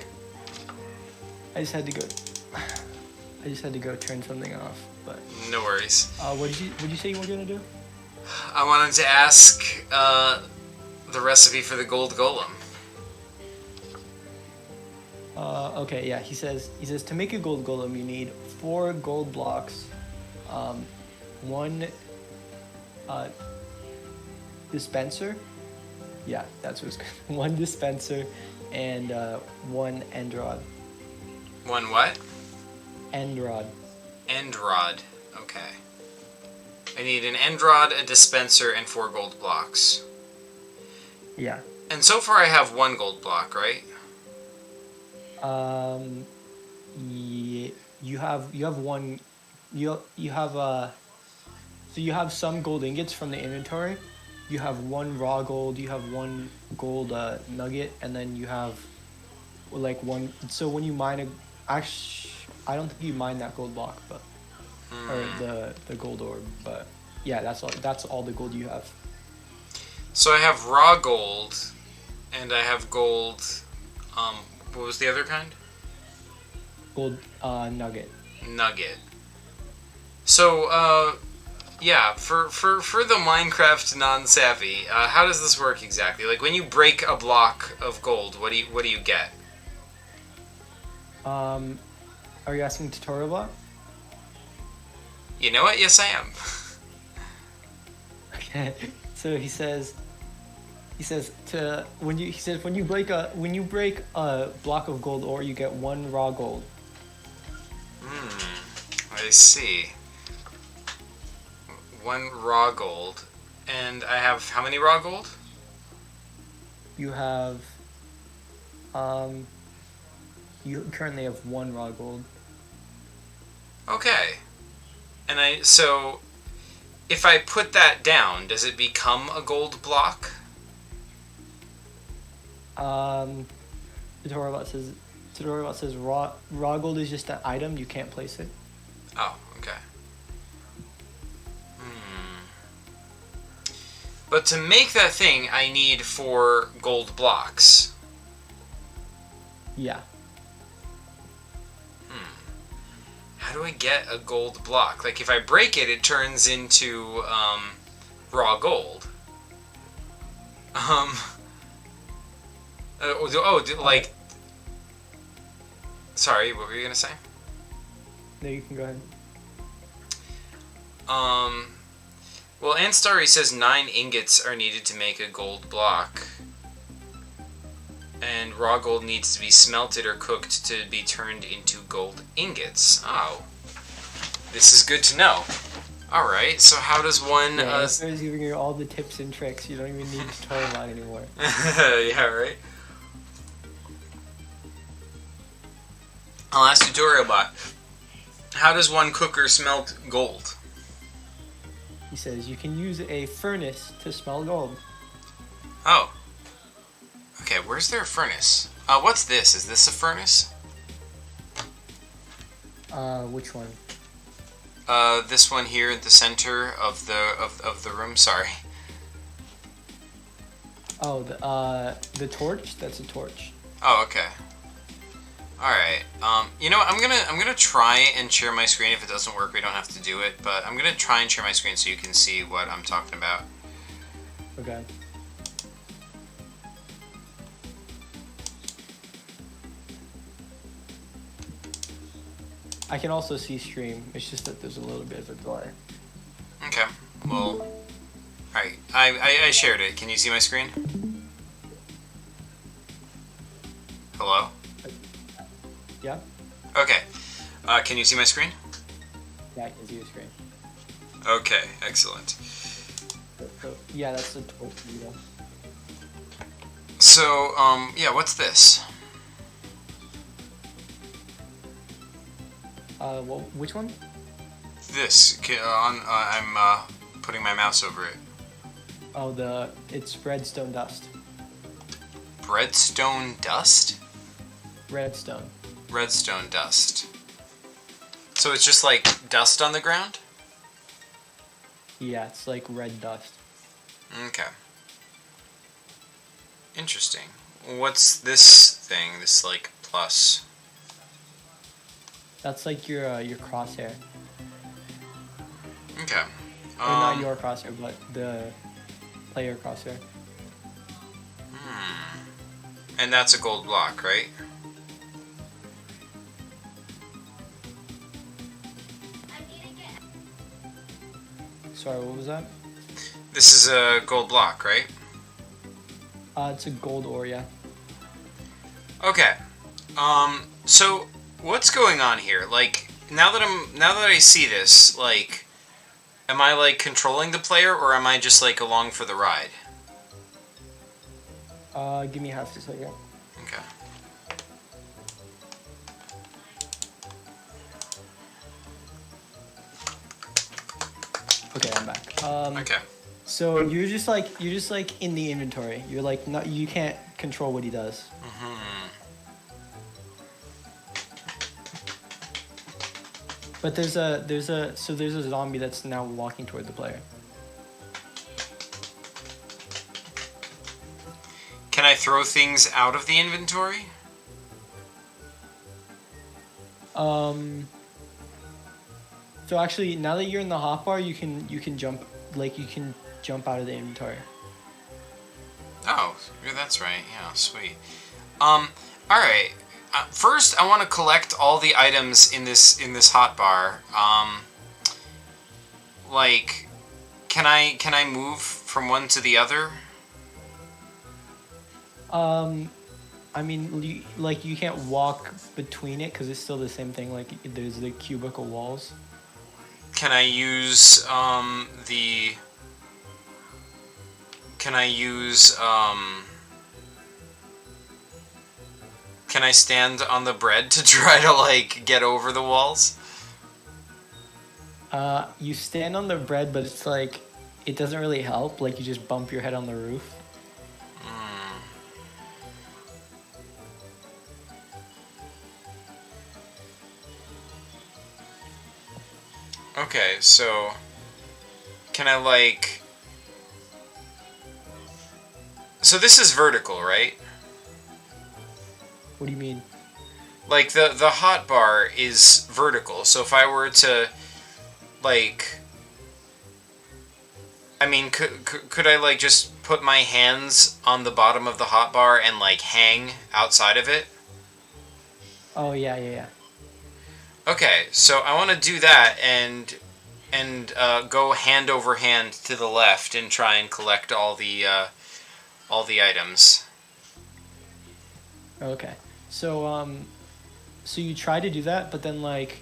Speaker 2: I just had to go turn something off. But
Speaker 1: No worries.
Speaker 2: what did you say you were gonna do?
Speaker 1: I wanted to ask the recipe for the gold golem.
Speaker 2: Okay, yeah. He says to make a gold golem, you need 4 gold blocks, 1 dispenser. Yeah, that's what it's 1 dispenser, and 1 end rod.
Speaker 1: 1 what?
Speaker 2: End rod.
Speaker 1: End rod. Okay. I need an end rod, a dispenser, and 4 gold blocks.
Speaker 2: Yeah.
Speaker 1: And so far I have 1 gold block, right?
Speaker 2: Yeah, you have one. You have So you have some gold ingots from the inventory. You have 1 raw gold. You have 1 gold nugget, and then you have like 1. So when you mine actually, I don't think you mine that gold block, but or the gold orb, but yeah, that's all. That's all the gold you have.
Speaker 1: So I have raw gold, and I have gold. What was the other kind?
Speaker 2: Gold nugget.
Speaker 1: Nugget. So, yeah, for the Minecraft non-savvy, how does this work exactly? Like, when you break a block of gold, what do you get?
Speaker 2: Are you asking tutorial block?
Speaker 1: You know what? Yes, I am.
Speaker 2: Okay. So he says when you break a block of gold ore, you get 1 raw gold.
Speaker 1: I see. 1 raw gold. And I have how many raw gold?
Speaker 2: You have you currently have 1 raw gold.
Speaker 1: Okay. And so if I put that down, does it become a gold block?
Speaker 2: Tutorial bot says raw gold is just an item, you can't place it.
Speaker 1: Oh, okay. But to make that thing, I need 4 gold blocks.
Speaker 2: Yeah.
Speaker 1: How do I get a gold block? Like, if I break it, it turns into raw gold. Like... Sorry, what were you gonna say?
Speaker 2: No, you can go ahead.
Speaker 1: Well, Anstari says 9 ingots are needed to make a gold block. And raw gold needs to be smelted or cooked to be turned into gold ingots. Oh. This is good to know. Alright, so how does one...
Speaker 2: Yeah, it's giving you all the tips and tricks. You don't even need tutorial bot anymore.
Speaker 1: Yeah, right? I'll ask tutorial bot. How does one cook or smelt gold?
Speaker 2: He says you can use a furnace to smelt gold.
Speaker 1: Oh. Okay, where's their furnace? What's this? Is this a furnace?
Speaker 2: Which one?
Speaker 1: This one here at the center of the room. Sorry.
Speaker 2: Oh, the torch. That's a torch.
Speaker 1: Oh, okay. All right. You know what? I'm gonna try and share my screen. If it doesn't work, we don't have to do it. But I'm gonna try and share my screen so you can see what I'm talking about.
Speaker 2: Okay. I can also see stream. It's just that there's a little bit of a delay.
Speaker 1: Okay. Well. Alright. I shared it. Can you see my screen? Hello?
Speaker 2: Yeah?
Speaker 1: Okay. Can you see my screen?
Speaker 2: Yeah, I can see your screen.
Speaker 1: Okay. Excellent.
Speaker 2: So, yeah, that's the torch.
Speaker 1: So, yeah, what's this?
Speaker 2: Well, which one?
Speaker 1: This. I'm putting my mouse over it.
Speaker 2: Oh, it's redstone dust.
Speaker 1: Redstone dust?
Speaker 2: Redstone.
Speaker 1: Redstone dust. So it's just like dust on the ground?
Speaker 2: Yeah, it's like red dust.
Speaker 1: Okay. Interesting. What's this thing? This like plus?
Speaker 2: That's like your crosshair.
Speaker 1: Okay.
Speaker 2: Or not your crosshair, but the player crosshair.
Speaker 1: And that's a gold block, right?
Speaker 2: Sorry, what was that?
Speaker 1: This is a gold block, right?
Speaker 2: It's a gold ore, yeah.
Speaker 1: Okay. So what's going on here? Like, now that I see this, like, am I like controlling the player or am I just like along for the ride?
Speaker 2: Give me half a second.
Speaker 1: Okay.
Speaker 2: Okay, I'm back.
Speaker 1: Okay.
Speaker 2: So you're just like in the inventory. You're like not. You can't control what he does. But there's a zombie that's now walking toward the player.
Speaker 1: Can I throw things out of the inventory?
Speaker 2: So actually, now that you're in the hotbar, you can jump out of the inventory.
Speaker 1: Oh, yeah, that's right. Yeah, sweet. All right. First, I want to collect all the items in this hotbar. Like, can I move from one to the other?
Speaker 2: I mean, you can't walk between it because it's still the same thing. Like, there's the cubicle walls.
Speaker 1: Can I use Can I stand on the bread to try to like get over the walls?
Speaker 2: You stand on the bread, but it's like it doesn't really help. Like you just bump your head on the roof.
Speaker 1: Okay, so can I like... So this is vertical, right?
Speaker 2: What do you mean?
Speaker 1: Like the hotbar is vertical, so if I were to like... I mean, could I like just put my hands on the bottom of the hotbar and like hang outside of it?
Speaker 2: Oh yeah.
Speaker 1: Okay, so I want to do that and go hand over hand to the left and try and collect all the items.
Speaker 2: Okay, so so you try to do that, but then like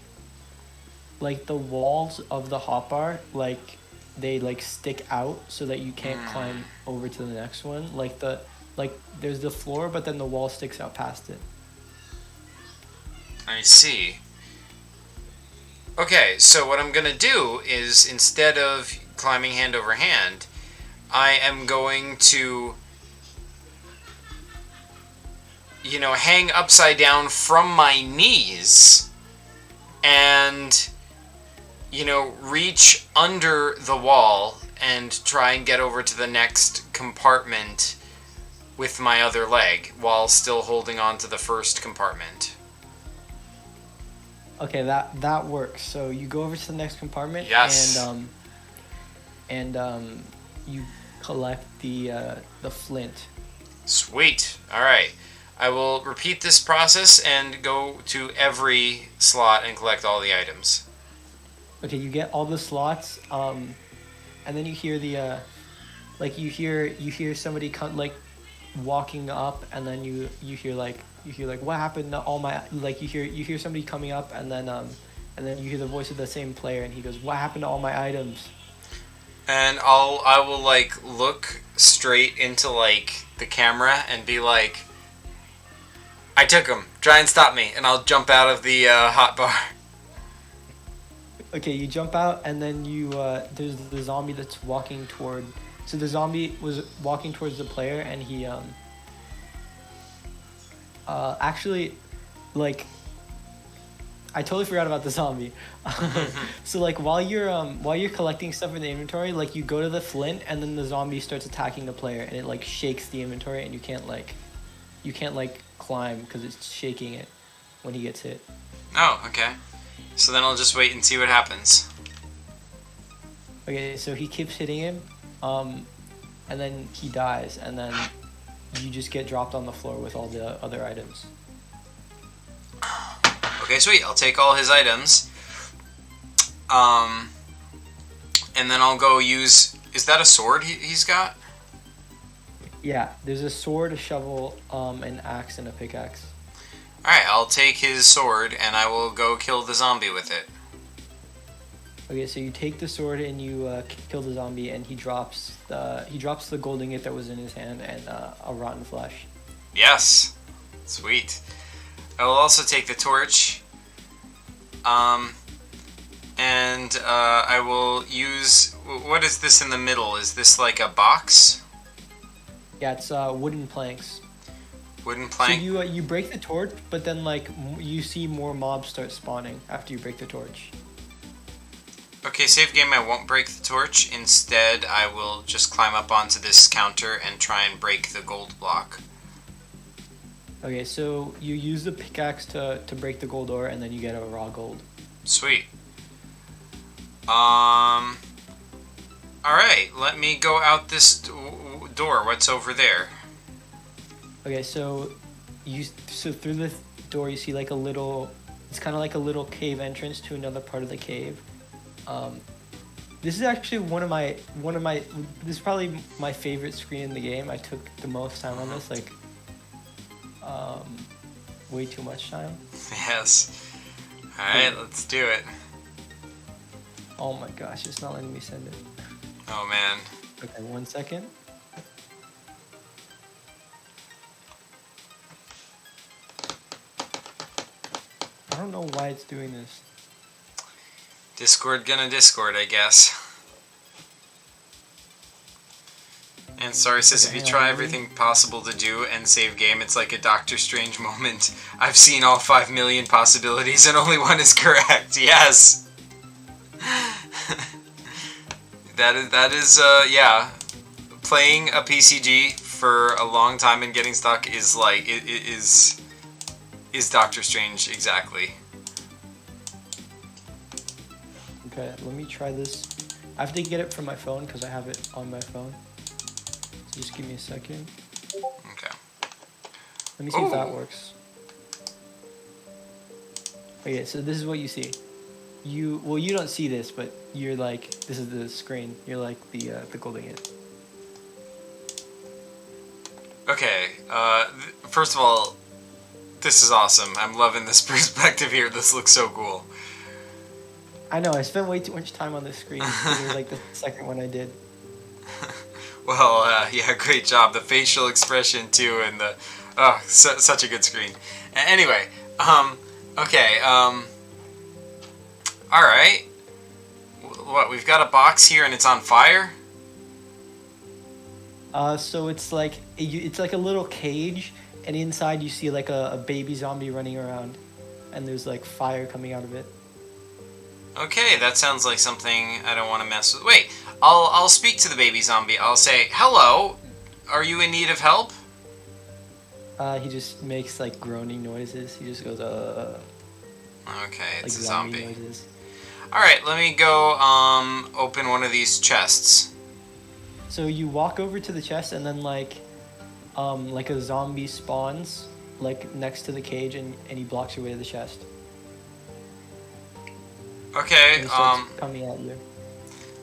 Speaker 2: the walls of the hotbar they like stick out so that you can't climb over to the next one. Like there's the floor, but then the wall sticks out past it.
Speaker 1: I see. Okay, so what I'm gonna do is instead of climbing hand over hand, I am going to, hang upside down from my knees and, reach under the wall and try and get over to the next compartment with my other leg while still holding on to the first compartment.
Speaker 2: Okay, that works. So you go over to the next compartment.
Speaker 1: Yes.
Speaker 2: And you collect the flint.
Speaker 1: Sweet. All right. I will repeat this process and go to every slot and collect all the items.
Speaker 2: Okay, you get all the slots, and then you hear the you hear somebody walking up, and then you hear what happened to all my, like you hear somebody coming up, and then you hear the voice of the same player, and he goes, what happened to all my items?
Speaker 1: And I will like look straight into like the camera and be like, I took them. Try and stop me, and I'll jump out of the hot bar.
Speaker 2: Okay, you jump out, and then you there's the zombie that's walking toward. So the zombie was walking towards the player, and he actually, like, I totally forgot about the zombie. So like while you're collecting stuff in the inventory, like you go to the flint, and then the zombie starts attacking the player, and it like shakes the inventory, and you can't climb because it's shaking it when he gets hit.
Speaker 1: Oh, okay. So then I'll just wait and see what happens.
Speaker 2: Okay, so he keeps hitting him, and then he dies, and then you just get dropped on the floor with all the other items.
Speaker 1: Okay, sweet. I'll take all his items. And then I'll go use... Is that a sword he's got?
Speaker 2: Yeah, there's a sword, a shovel, an axe, and a pickaxe.
Speaker 1: Alright, I'll take his sword, and I will go kill the zombie with it.
Speaker 2: Okay, so you take the sword and you kill the zombie, and he drops the gold ingot that was in his hand and a rotten flesh.
Speaker 1: Yes. Sweet. I will also take the torch. And I will use... What is this in the middle? Is this like a box?
Speaker 2: Yeah, it's wooden planks.
Speaker 1: Wooden plank?
Speaker 2: So you break the torch, but then like you see more mobs start spawning after you break the torch.
Speaker 1: Okay, save game, I won't break the torch. Instead, I will just climb up onto this counter and try and break the gold block.
Speaker 2: Okay, so you use the pickaxe to break the gold ore, and then you get a raw gold.
Speaker 1: Sweet. Alright, let me go out this door. What's over there?
Speaker 2: Okay, so through the door you see like a little... It's kind of like a little cave entrance to another part of the cave. This is actually one of my this is probably my favorite screen in the game. I took the most time on this, like way too much time.
Speaker 1: Yes. Alright, let's do it.
Speaker 2: Oh my gosh, it's not letting me send it.
Speaker 1: Oh man.
Speaker 2: Okay, 1 second. I don't know why it's doing this.
Speaker 1: Discord gonna Discord, I guess. And sorry, sis, if you try everything possible to do and save game, it's like a Doctor Strange moment. I've seen all 5 million possibilities and only one is correct. Yes! that is yeah. Playing a PCG for a long time and getting stuck is like, it is Doctor Strange, exactly.
Speaker 2: Okay, let me try this. I have to get it from my phone because I have it on my phone. So just give me a second.
Speaker 1: Okay.
Speaker 2: Let me see if that works. Okay, so this is what you see. You don't see this, but you're like, this is the screen. You're like the golden it.
Speaker 1: Okay, first of all, this is awesome. I'm loving this perspective here. This looks so cool.
Speaker 2: I know, I spent way too much time on this screen. It was like the second one I did.
Speaker 1: Well, yeah, great job. The facial expression too, and the such a good screen. Anyway, okay, all right. What, we've got a box here and it's on fire?
Speaker 2: So it's like a little cage, and inside you see like a baby zombie running around, and there's like fire coming out of it.
Speaker 1: Okay, that sounds like something I don't want to mess with. Wait, I'll speak to the baby zombie. I'll say, "Hello, are you in need of help?"
Speaker 2: He just makes like groaning noises. He just goes
Speaker 1: Okay, it's
Speaker 2: like
Speaker 1: a zombie.
Speaker 2: noises.
Speaker 1: All right, let me go open one of these chests.
Speaker 2: So you walk over to the chest, and then like a zombie spawns like next to the cage, and he blocks your way to the chest.
Speaker 1: Okay,
Speaker 2: And he starts coming at you.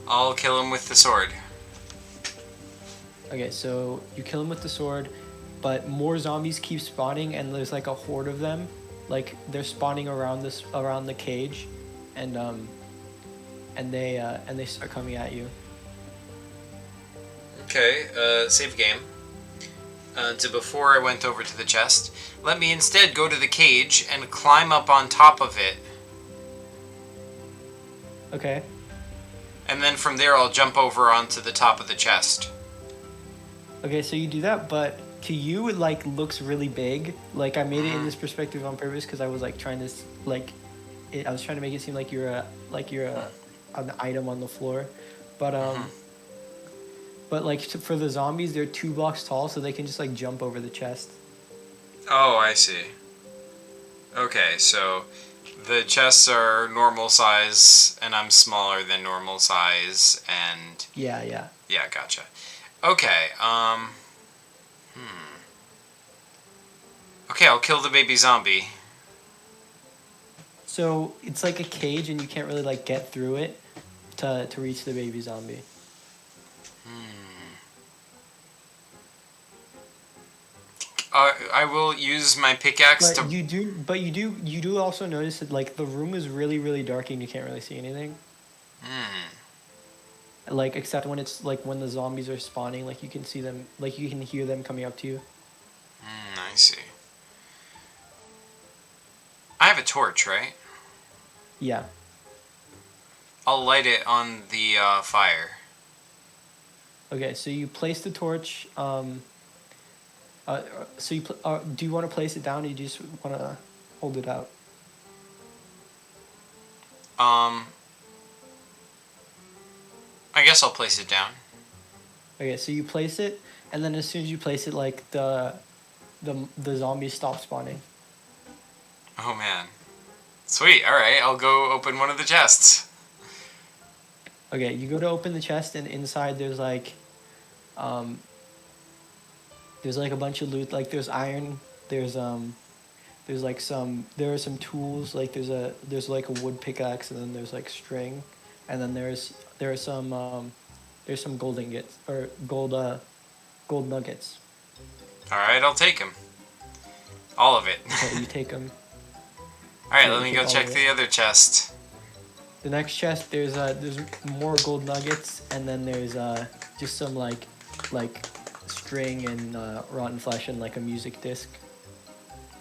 Speaker 1: I'll kill him with the sword.
Speaker 2: Okay, so you kill him with the sword, but more zombies keep spawning, and there's like a horde of them. Like they're spawning around the cage, and they start coming at you.
Speaker 1: Okay, save game. To before I went over to the chest, let me instead go to the cage and climb up on top of it.
Speaker 2: Okay.
Speaker 1: And then from there I'll jump over onto the top of the chest.
Speaker 2: Okay, so you do that, but to you it like looks really big. Like I made it in this perspective on purpose because I was like trying to I was trying to make it seem like you're an item on the floor, but but like for the zombies they're 2 blocks tall, so they can just like jump over the chest.
Speaker 1: Oh, I see. Okay, so the chests are normal size, and I'm smaller than normal size, and...
Speaker 2: Yeah.
Speaker 1: Yeah, gotcha. Okay, Okay, I'll kill the baby zombie.
Speaker 2: So it's like a cage, and you can't really like get through it to reach the baby zombie.
Speaker 1: I will use my pickaxe
Speaker 2: But
Speaker 1: to...
Speaker 2: you do also notice that like the room is really, really dark, and you can't really see anything.
Speaker 1: Hmm.
Speaker 2: Like, except when it's like when the zombies are spawning, like you can see them, like you can hear them coming up to you.
Speaker 1: I see. I have a torch, right?
Speaker 2: Yeah.
Speaker 1: I'll light it on the fire.
Speaker 2: Okay, so you place the torch. So do you want to place it down, or you just want to hold it out?
Speaker 1: I guess I'll place it down.
Speaker 2: Okay, so you place it, and then as soon as you place it, like the zombies stop spawning.
Speaker 1: Oh man. Sweet, alright, I'll go open one of the chests.
Speaker 2: Okay, you go to open the chest, and inside there's like a bunch of loot. Like there's iron, there's like there are some tools. Like there's like a wood pickaxe, and then there's like string, and then there's some gold ingots or gold nuggets.
Speaker 1: Alright, I'll take them. All of it.
Speaker 2: Okay, you take them.
Speaker 1: Alright,
Speaker 2: Yeah,
Speaker 1: let me go check the other chest.
Speaker 2: The next chest, there's more gold nuggets, and then there's just some like string and rotten flesh and like a music disc.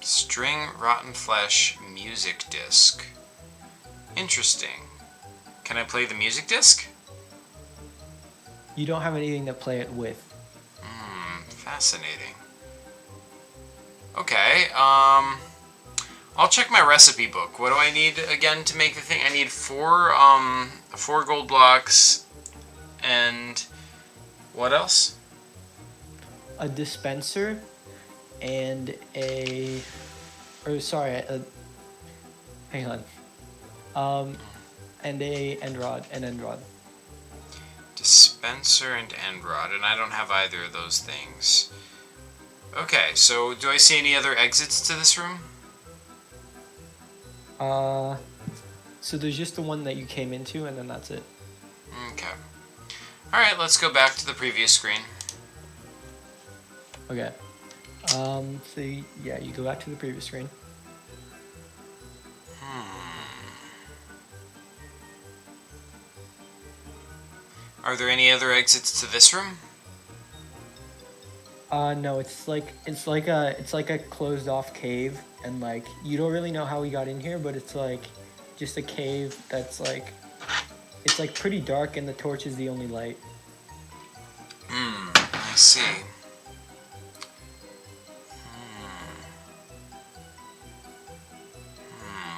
Speaker 1: String, rotten flesh, music disc. Interesting. Can I play the music disc?
Speaker 2: You don't have anything to play it with.
Speaker 1: Fascinating. Okay, I'll check my recipe book. What do I need again to make the thing? I need four gold blocks, and what else?
Speaker 2: A dispenser, and hang on. And a end rod.
Speaker 1: Dispenser and end rod, and I don't have either of those things. Okay, so do I see any other exits to this room?
Speaker 2: So there's just the one that you came into, and then that's it.
Speaker 1: Okay. Alright, let's go back to the previous screen.
Speaker 2: Okay. So yeah, you go back to the previous screen.
Speaker 1: Are there any other exits to this room?
Speaker 2: No, it's like a closed off cave, and like you don't really know how we got in here, but it's like just a cave that's like it's like pretty dark, and the torch is the only light.
Speaker 1: I see.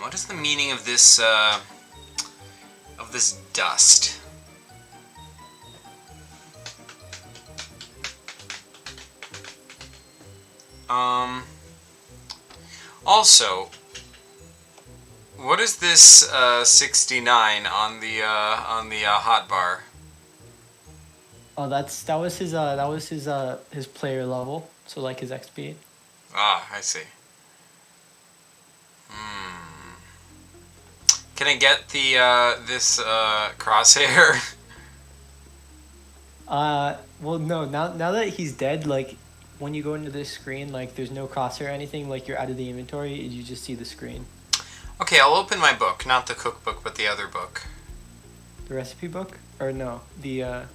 Speaker 1: What is the meaning of this dust? Also, what is this 69 on the hot bar?
Speaker 2: Oh, that was his player level, so like his XP.
Speaker 1: Ah, I see. Can I get the this crosshair?
Speaker 2: Well, no. Now that he's dead, like when you go into this screen, like there's no crosshair or anything. Like you're out of the inventory, you just see the screen.
Speaker 1: Okay, I'll open my book, not the cookbook, but the other book.
Speaker 2: The recipe book, or no, the.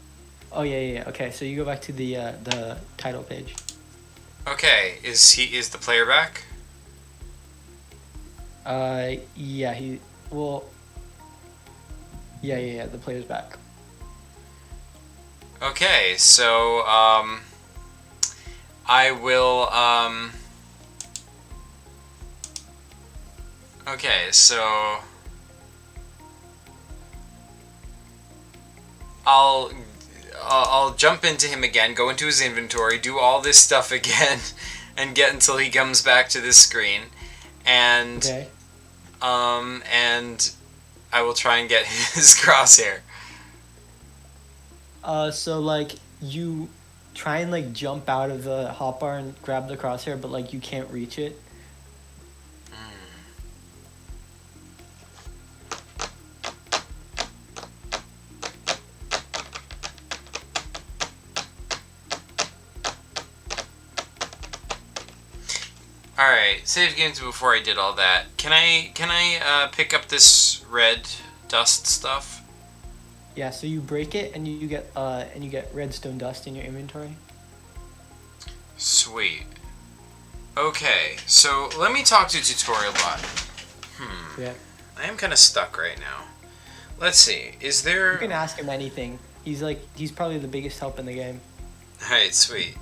Speaker 2: Oh yeah. Okay, so you go back to the title page.
Speaker 1: Okay, is the player back?
Speaker 2: Yeah, Yeah, the player's back.
Speaker 1: Okay, so I will okay, so I'll jump into him again, go into his inventory, do all this stuff again, and get until he comes back to this screen, and
Speaker 2: Okay.
Speaker 1: and I will try and get his crosshair.
Speaker 2: So like you try and like jump out of the hotbar and grab the crosshair, but like you can't reach it.
Speaker 1: Alright, save games before I did all that. Can I pick up this red dust stuff?
Speaker 2: Yeah, so you break it and you get redstone dust in your inventory.
Speaker 1: Sweet. Okay, so let me talk to Tutorialbot.
Speaker 2: Yeah.
Speaker 1: I am kind of stuck right now. Let's see. Is there...
Speaker 2: You can ask him anything. He's probably the biggest help in the game.
Speaker 1: Alright, sweet.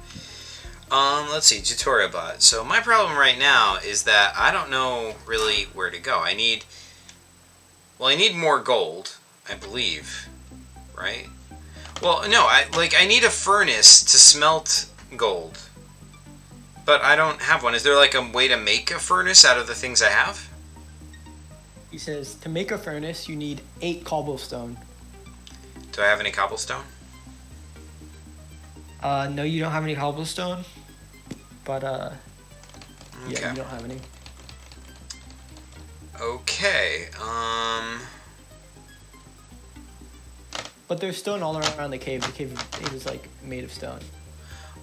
Speaker 1: Let's see, Tutorialbot. So my problem right now is that I don't know really where to go. I need more gold, I believe. Right? Well, no, I need a furnace to smelt gold. But I don't have one. Is there like a way to make a furnace out of the things I have?
Speaker 2: He says to make a furnace you need 8 cobblestone.
Speaker 1: Do I have any cobblestone?
Speaker 2: No, you don't have any cobblestone. But
Speaker 1: Okay.
Speaker 2: yeah, you don't have any.
Speaker 1: Okay.
Speaker 2: But there's stone all around the cave. The cave is like made of stone.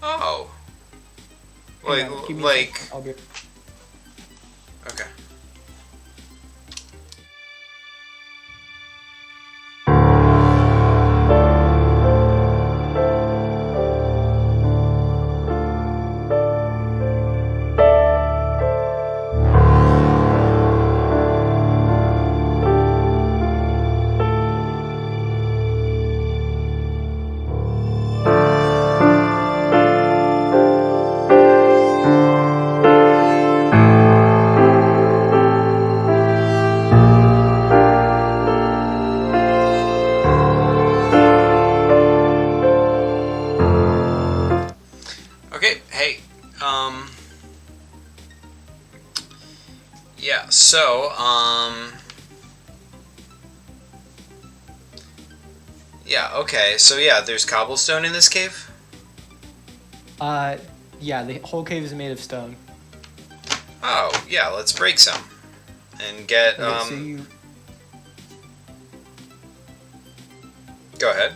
Speaker 1: Oh.
Speaker 2: Hang on, give me a
Speaker 1: Like.
Speaker 2: sec. I'll be...
Speaker 1: Okay. Okay, hey, yeah, so, yeah, okay, so yeah, there's cobblestone in this cave?
Speaker 2: Yeah, the whole cave is made of stone.
Speaker 1: Oh, yeah, let's break some. And get,
Speaker 2: Okay, so you
Speaker 1: go ahead.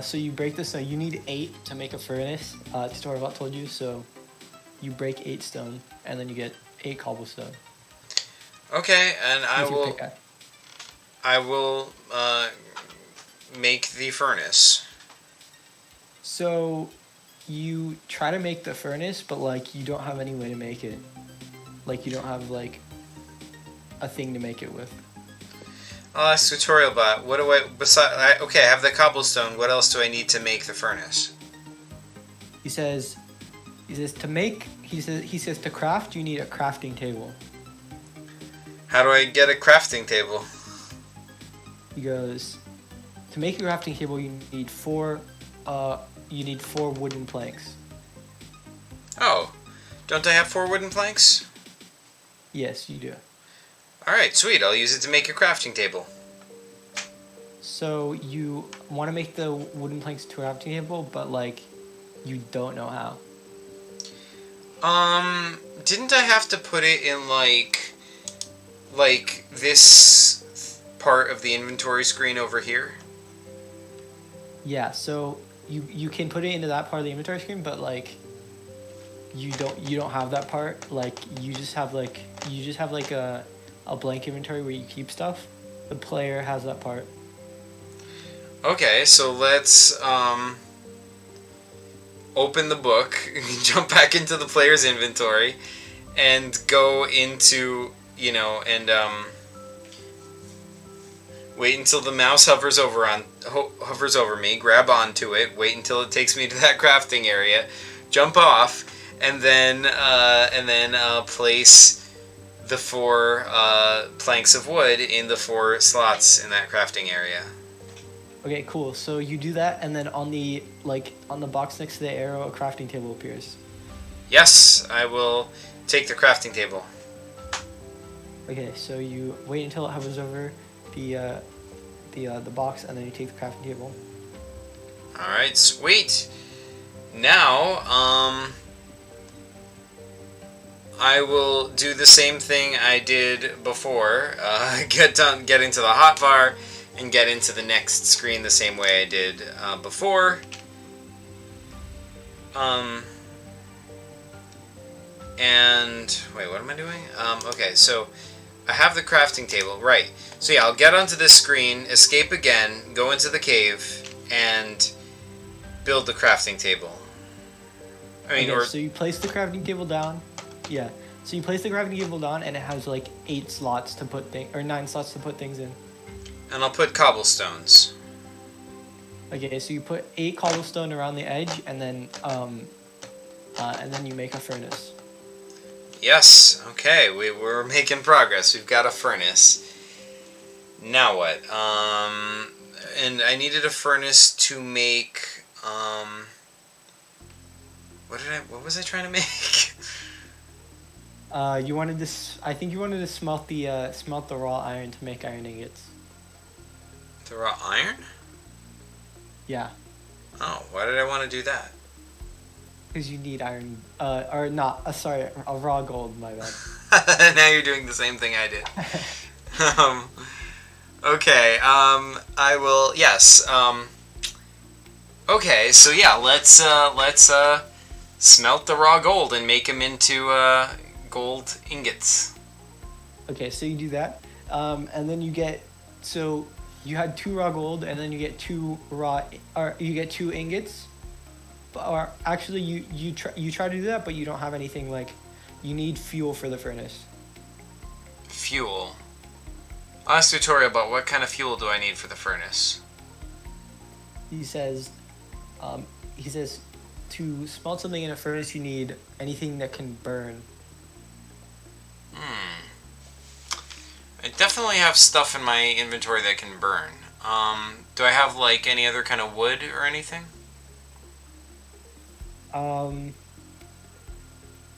Speaker 2: So you break this stone. You need 8 to make a furnace. Tutorialbot told you, so you break 8 stone, and then you get 8 cobblestone.
Speaker 1: Okay, and
Speaker 2: With your pickaxe.
Speaker 1: I will, make the furnace.
Speaker 2: So you try to make the furnace, but like you don't have any way to make it. Like you don't have like a thing to make it with.
Speaker 1: I'll ask Tutorialbot, what do okay, I have the cobblestone, what else do I need to make the furnace?
Speaker 2: He says to make. He says to craft. You need a crafting table.
Speaker 1: How do I get a crafting table?
Speaker 2: He goes, to make a crafting table, you need 4 wooden planks.
Speaker 1: Oh, don't I have 4 wooden planks?
Speaker 2: Yes, you do.
Speaker 1: Alright, sweet, I'll use it to make a crafting table.
Speaker 2: So you want to make the wooden planks to a crafting table, but like you don't know how.
Speaker 1: Didn't I have to put it in like this part of the inventory screen over here?
Speaker 2: Yeah, so you can put it into that part of the inventory screen, but like you don't have that part. Like you just have like a blank inventory where you keep stuff. The player has that part.
Speaker 1: Okay, so let's open the book, jump back into the player's inventory, and go into, and wait until the mouse hovers over me, grab onto it, wait until it takes me to that crafting area, jump off, and then place the 4 planks of wood in the 4 slots in that crafting area.
Speaker 2: Okay, cool. So you do that, and then on the box next to the arrow, a crafting table appears.
Speaker 1: Yes, I will take the crafting table.
Speaker 2: Okay, so you wait until it hovers over the box, and then you take the crafting table.
Speaker 1: All right, sweet. Now, I will do the same thing I did before. Get into the hotbar and get into the next screen the same way I did before. And wait, what am I doing? Okay, so I have the crafting table, right. So yeah, I'll get onto this screen, escape again, go into the cave, and build the crafting table. I mean,
Speaker 2: Okay, so you place the crafting table down. Yeah. So you place the crafting table down, and it has like 8 slots to put things, or 9 slots to put things in.
Speaker 1: And I'll put cobblestones.
Speaker 2: Okay, so you put 8 cobblestone around the edge, and then you make a furnace.
Speaker 1: Yes, okay, we're making progress. We've got a furnace. Now what? And I needed a furnace to make, what was I trying to make?
Speaker 2: You wanted to, I think you wanted to smelt the raw iron to make iron ingots.
Speaker 1: The raw iron?
Speaker 2: Yeah.
Speaker 1: Oh, why did I want to do that?
Speaker 2: Because you need iron, or not, sorry, a raw gold, my bad.
Speaker 1: Now you're doing the same thing I did. Okay, I will, yes, okay, so yeah, let's smelt the raw gold and make them into, gold ingots.
Speaker 2: Okay, so you do that, and then you get, so you had 2 raw gold, and then you get 2 ingots. Or actually, you try to do that, but you don't have anything, like, you need fuel for the furnace.
Speaker 1: Fuel. I'll ask tutorial about what kind of fuel do I need for the furnace.
Speaker 2: He says to smelt something in a furnace, you need anything that can burn.
Speaker 1: I definitely have stuff in my inventory that can burn. Do I have, like, any other kind of wood or anything?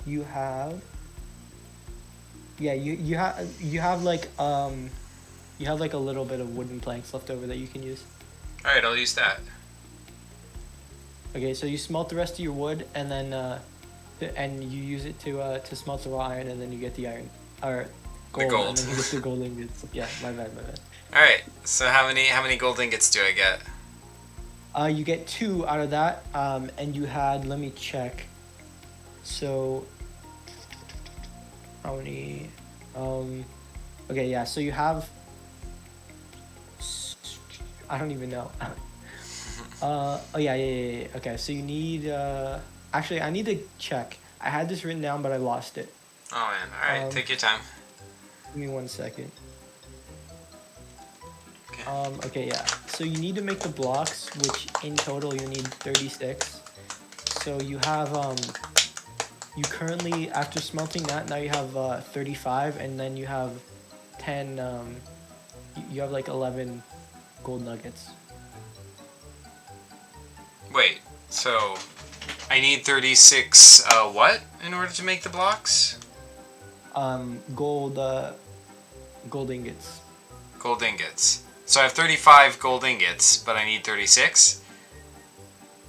Speaker 2: You have, yeah, you have like a little bit of wooden planks left over that you can use.
Speaker 1: All right, I'll use that.
Speaker 2: Okay, so you smelt the rest of your wood, and then and you use it to smelt the raw iron, and then you get the iron, or gold,
Speaker 1: the gold.
Speaker 2: and then you get the gold ingots. Yeah, my bad.
Speaker 1: All right, so how many gold ingots do I get?
Speaker 2: You get 2 out of that, and you had, let me check. So, how many? Okay, yeah. So you have. I don't even know. Oh yeah. Okay, so you need. Actually, I need to check. I had this written down, but I lost it.
Speaker 1: Oh man! All right, take your time.
Speaker 2: Give me 1 second.
Speaker 1: Okay.
Speaker 2: Okay, yeah. So you need to make the blocks, which in total you need 36. So you have you currently, after smelting that, now you have 35, and then you have 10. You have like 11 gold nuggets.
Speaker 1: Wait, so I need 36. What in order to make the blocks?
Speaker 2: Gold ingots.
Speaker 1: Gold ingots. So I have 35 gold ingots, but I need 36?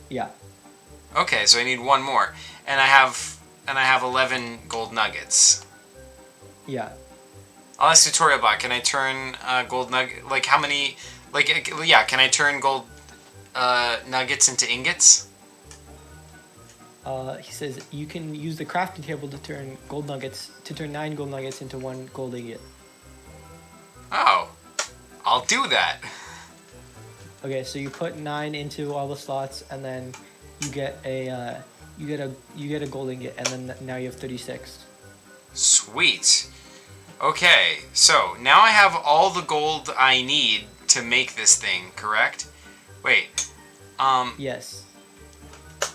Speaker 2: Yeah.
Speaker 1: Okay, so I need 1 more. And I have 11 gold nuggets.
Speaker 2: Yeah.
Speaker 1: I'll ask tutorial bot, can I turn gold nugget, like how many, like, yeah, can I turn gold nuggets into ingots?
Speaker 2: He says you can use the crafting table to turn 9 gold nuggets into 1 gold ingot.
Speaker 1: Oh. I'll do that.
Speaker 2: Okay, so you put 9 into all the slots, and then you get a gold ingot, and then now you have 36.
Speaker 1: Sweet. Okay, so now I have all the gold I need to make this thing, correct? Wait.
Speaker 2: Yes.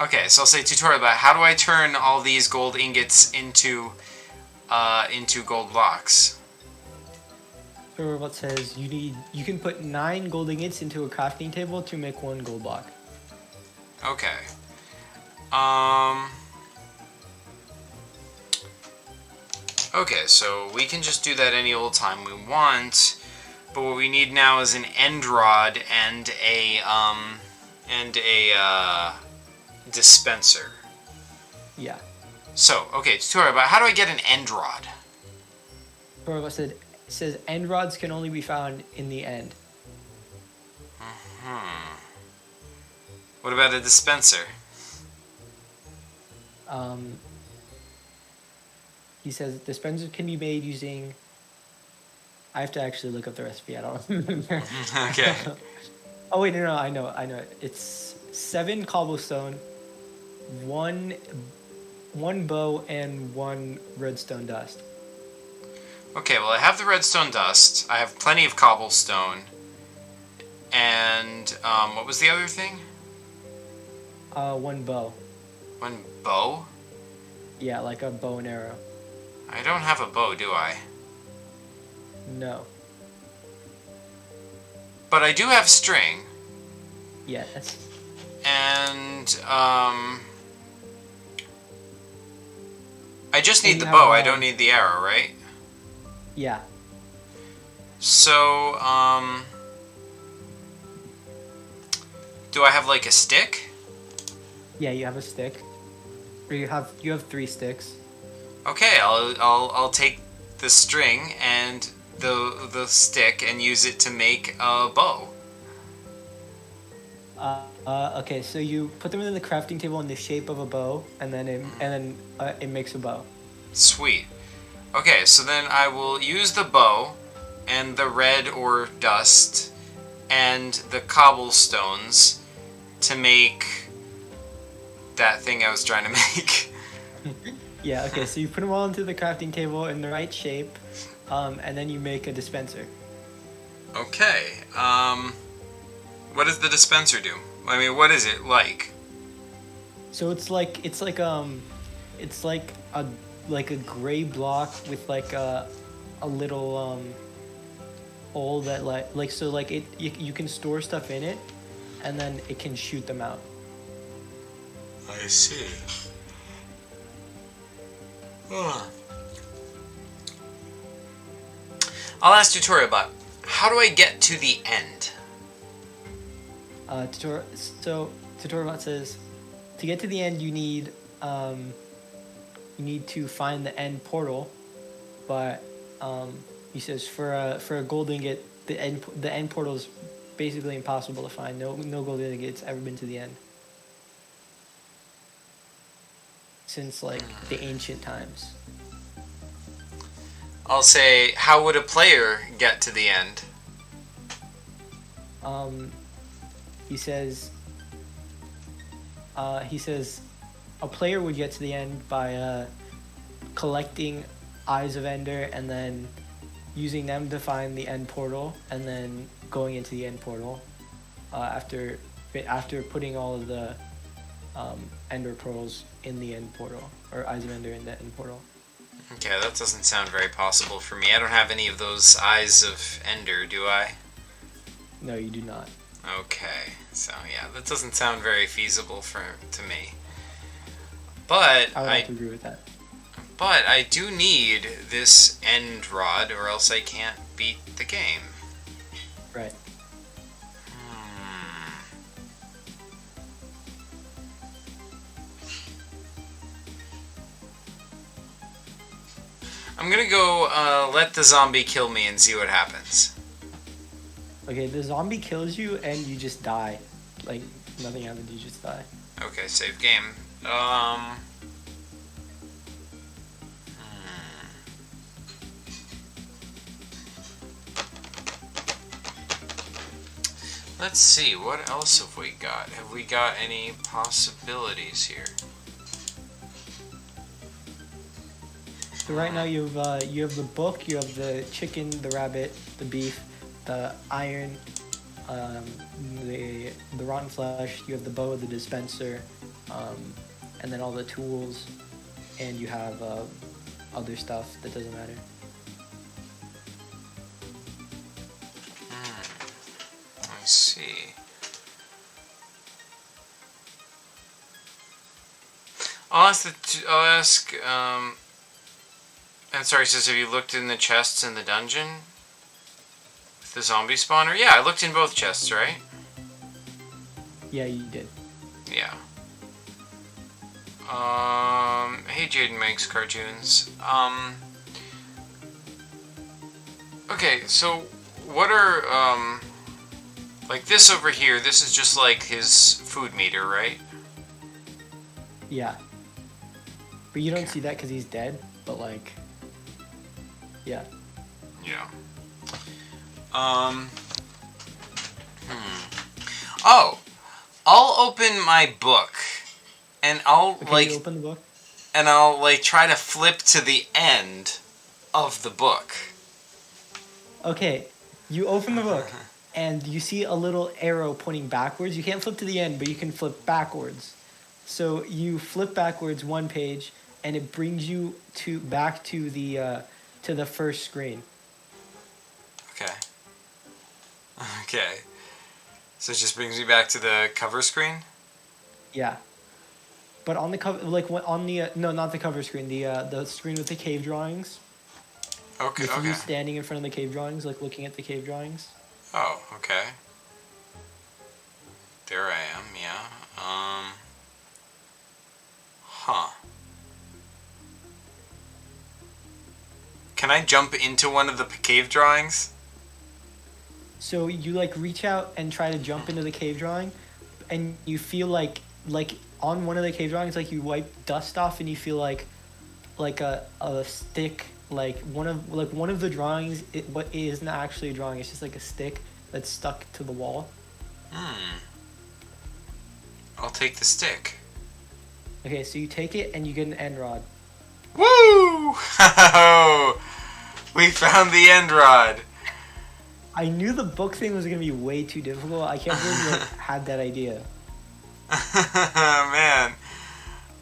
Speaker 1: Okay, so I'll say tutorial about how do I turn all these gold ingots into gold blocks?
Speaker 2: What says you can put 9 gold ingots into a crafting table to make 1 gold block.
Speaker 1: Okay. Okay, so we can just do that any old time we want, but what we need now is an end rod and a dispenser.
Speaker 2: Yeah.
Speaker 1: So, okay, tutorial about how do I get an end rod?
Speaker 2: What says end rods can only be found in the end.
Speaker 1: What about a dispenser?
Speaker 2: He says dispensers can be made using I have to actually look up the recipe. I don't remember.
Speaker 1: Okay.
Speaker 2: Oh wait, no, I know. It's 7 cobblestone, one bow, and 1 redstone dust.
Speaker 1: Okay, well, I have the redstone dust. I have plenty of cobblestone. And, what was the other thing?
Speaker 2: 1 bow.
Speaker 1: 1 bow?
Speaker 2: Yeah, like a bow and arrow.
Speaker 1: I don't have a bow, do I?
Speaker 2: No.
Speaker 1: But I do have string.
Speaker 2: Yes.
Speaker 1: And, I just need
Speaker 2: And
Speaker 1: the
Speaker 2: you
Speaker 1: bow.
Speaker 2: have,
Speaker 1: I don't need the arrow, right?
Speaker 2: Yeah.
Speaker 1: So, do I have like a stick?
Speaker 2: Yeah, you have a stick. Or you have 3 sticks.
Speaker 1: Okay, I'll take the string and the stick and use it to make a bow.
Speaker 2: Okay, so you put them in the crafting table in the shape of a bow, and then it makes a bow.
Speaker 1: Sweet. Okay, so then I will use the bow and the red ore dust and the cobblestones to make that thing I was trying to make.
Speaker 2: Yeah, okay, so you put them all into the crafting table in the right shape, and then you make a dispenser.
Speaker 1: Okay, what does the dispenser do? I mean, what is it like?
Speaker 2: So it's like a gray block with like a little hole that so like you can store stuff in it, and then it can shoot them out.
Speaker 1: I see. I'll ask Tutorial Bot, how do I get to the end?
Speaker 2: Tutorial says, to get to the end, you need to find the end portal, but he says for a gold ingot, the end portal is basically impossible to find. No gold ingot's ever been to the end since like the ancient times.
Speaker 1: I'll say, how would a player get to the end?
Speaker 2: He says a player would get to the end by collecting Eyes of Ender and then using them to find the end portal, and then going into the end portal after putting all of the Ender pearls in the end portal, or Eyes of Ender in the end portal.
Speaker 1: Okay, that doesn't sound very possible for me. I don't have any of those Eyes of Ender, do I?
Speaker 2: No, you do not.
Speaker 1: Okay, so yeah, that doesn't sound very feasible to me. But
Speaker 2: I would have to agree with that.
Speaker 1: But I do need this end rod, or else I can't beat the game.
Speaker 2: Right.
Speaker 1: I'm gonna go let the zombie kill me and see what happens.
Speaker 2: Okay, the zombie kills you and you just die. Like, nothing happens, you just die.
Speaker 1: Okay, save game. Let's see, what else have we got? Have we got any possibilities here?
Speaker 2: So right now you have the book, you have the chicken, the rabbit, the beef, the iron, the rotten flesh. You have the bow, the dispenser, and then all the tools, and you have other stuff that doesn't matter.
Speaker 1: I see. I'll ask. And sorry, says, have you looked in the chests in the dungeon? With the zombie spawner? Yeah, I looked in both chests, right?
Speaker 2: Yeah, you did.
Speaker 1: Yeah. Hey, Jaden makes cartoons. Okay, so what are, like this over here, this is just like his food meter, right?
Speaker 2: Yeah. But you don't see that because he's dead, but like, yeah.
Speaker 1: Yeah. Um. Oh, I'll open my book, and I'll
Speaker 2: Okay, you open the book.
Speaker 1: and I'll try to flip to the end of the book.
Speaker 2: Okay, you open the book, and you see a little arrow pointing backwards. You can't flip to the end, but you can flip backwards. So you flip backwards one page, and it brings you back to the first screen.
Speaker 1: Okay. Okay. So it just brings me back to the cover screen?
Speaker 2: Yeah. But on the cover, on the no, not the cover screen, the screen with the cave drawings.
Speaker 1: Okay,
Speaker 2: With
Speaker 1: okay.
Speaker 2: you standing in front of the cave drawings, like looking at the cave drawings.
Speaker 1: Oh, okay. There I am, yeah. Huh. Can I jump into one of the cave drawings?
Speaker 2: So you reach out and try to jump into the cave drawing, and you feel like on one of the cave drawings, you wipe dust off, and you feel like a stick, one of the drawings, but it isn't actually a drawing. It's just like a stick that's stuck to the wall.
Speaker 1: I'll take the stick.
Speaker 2: Okay, so you take it and you get an end rod.
Speaker 1: Woo! We found the end rod.
Speaker 2: I knew the book thing was gonna be way too difficult. I can't believe you had that idea.
Speaker 1: Man,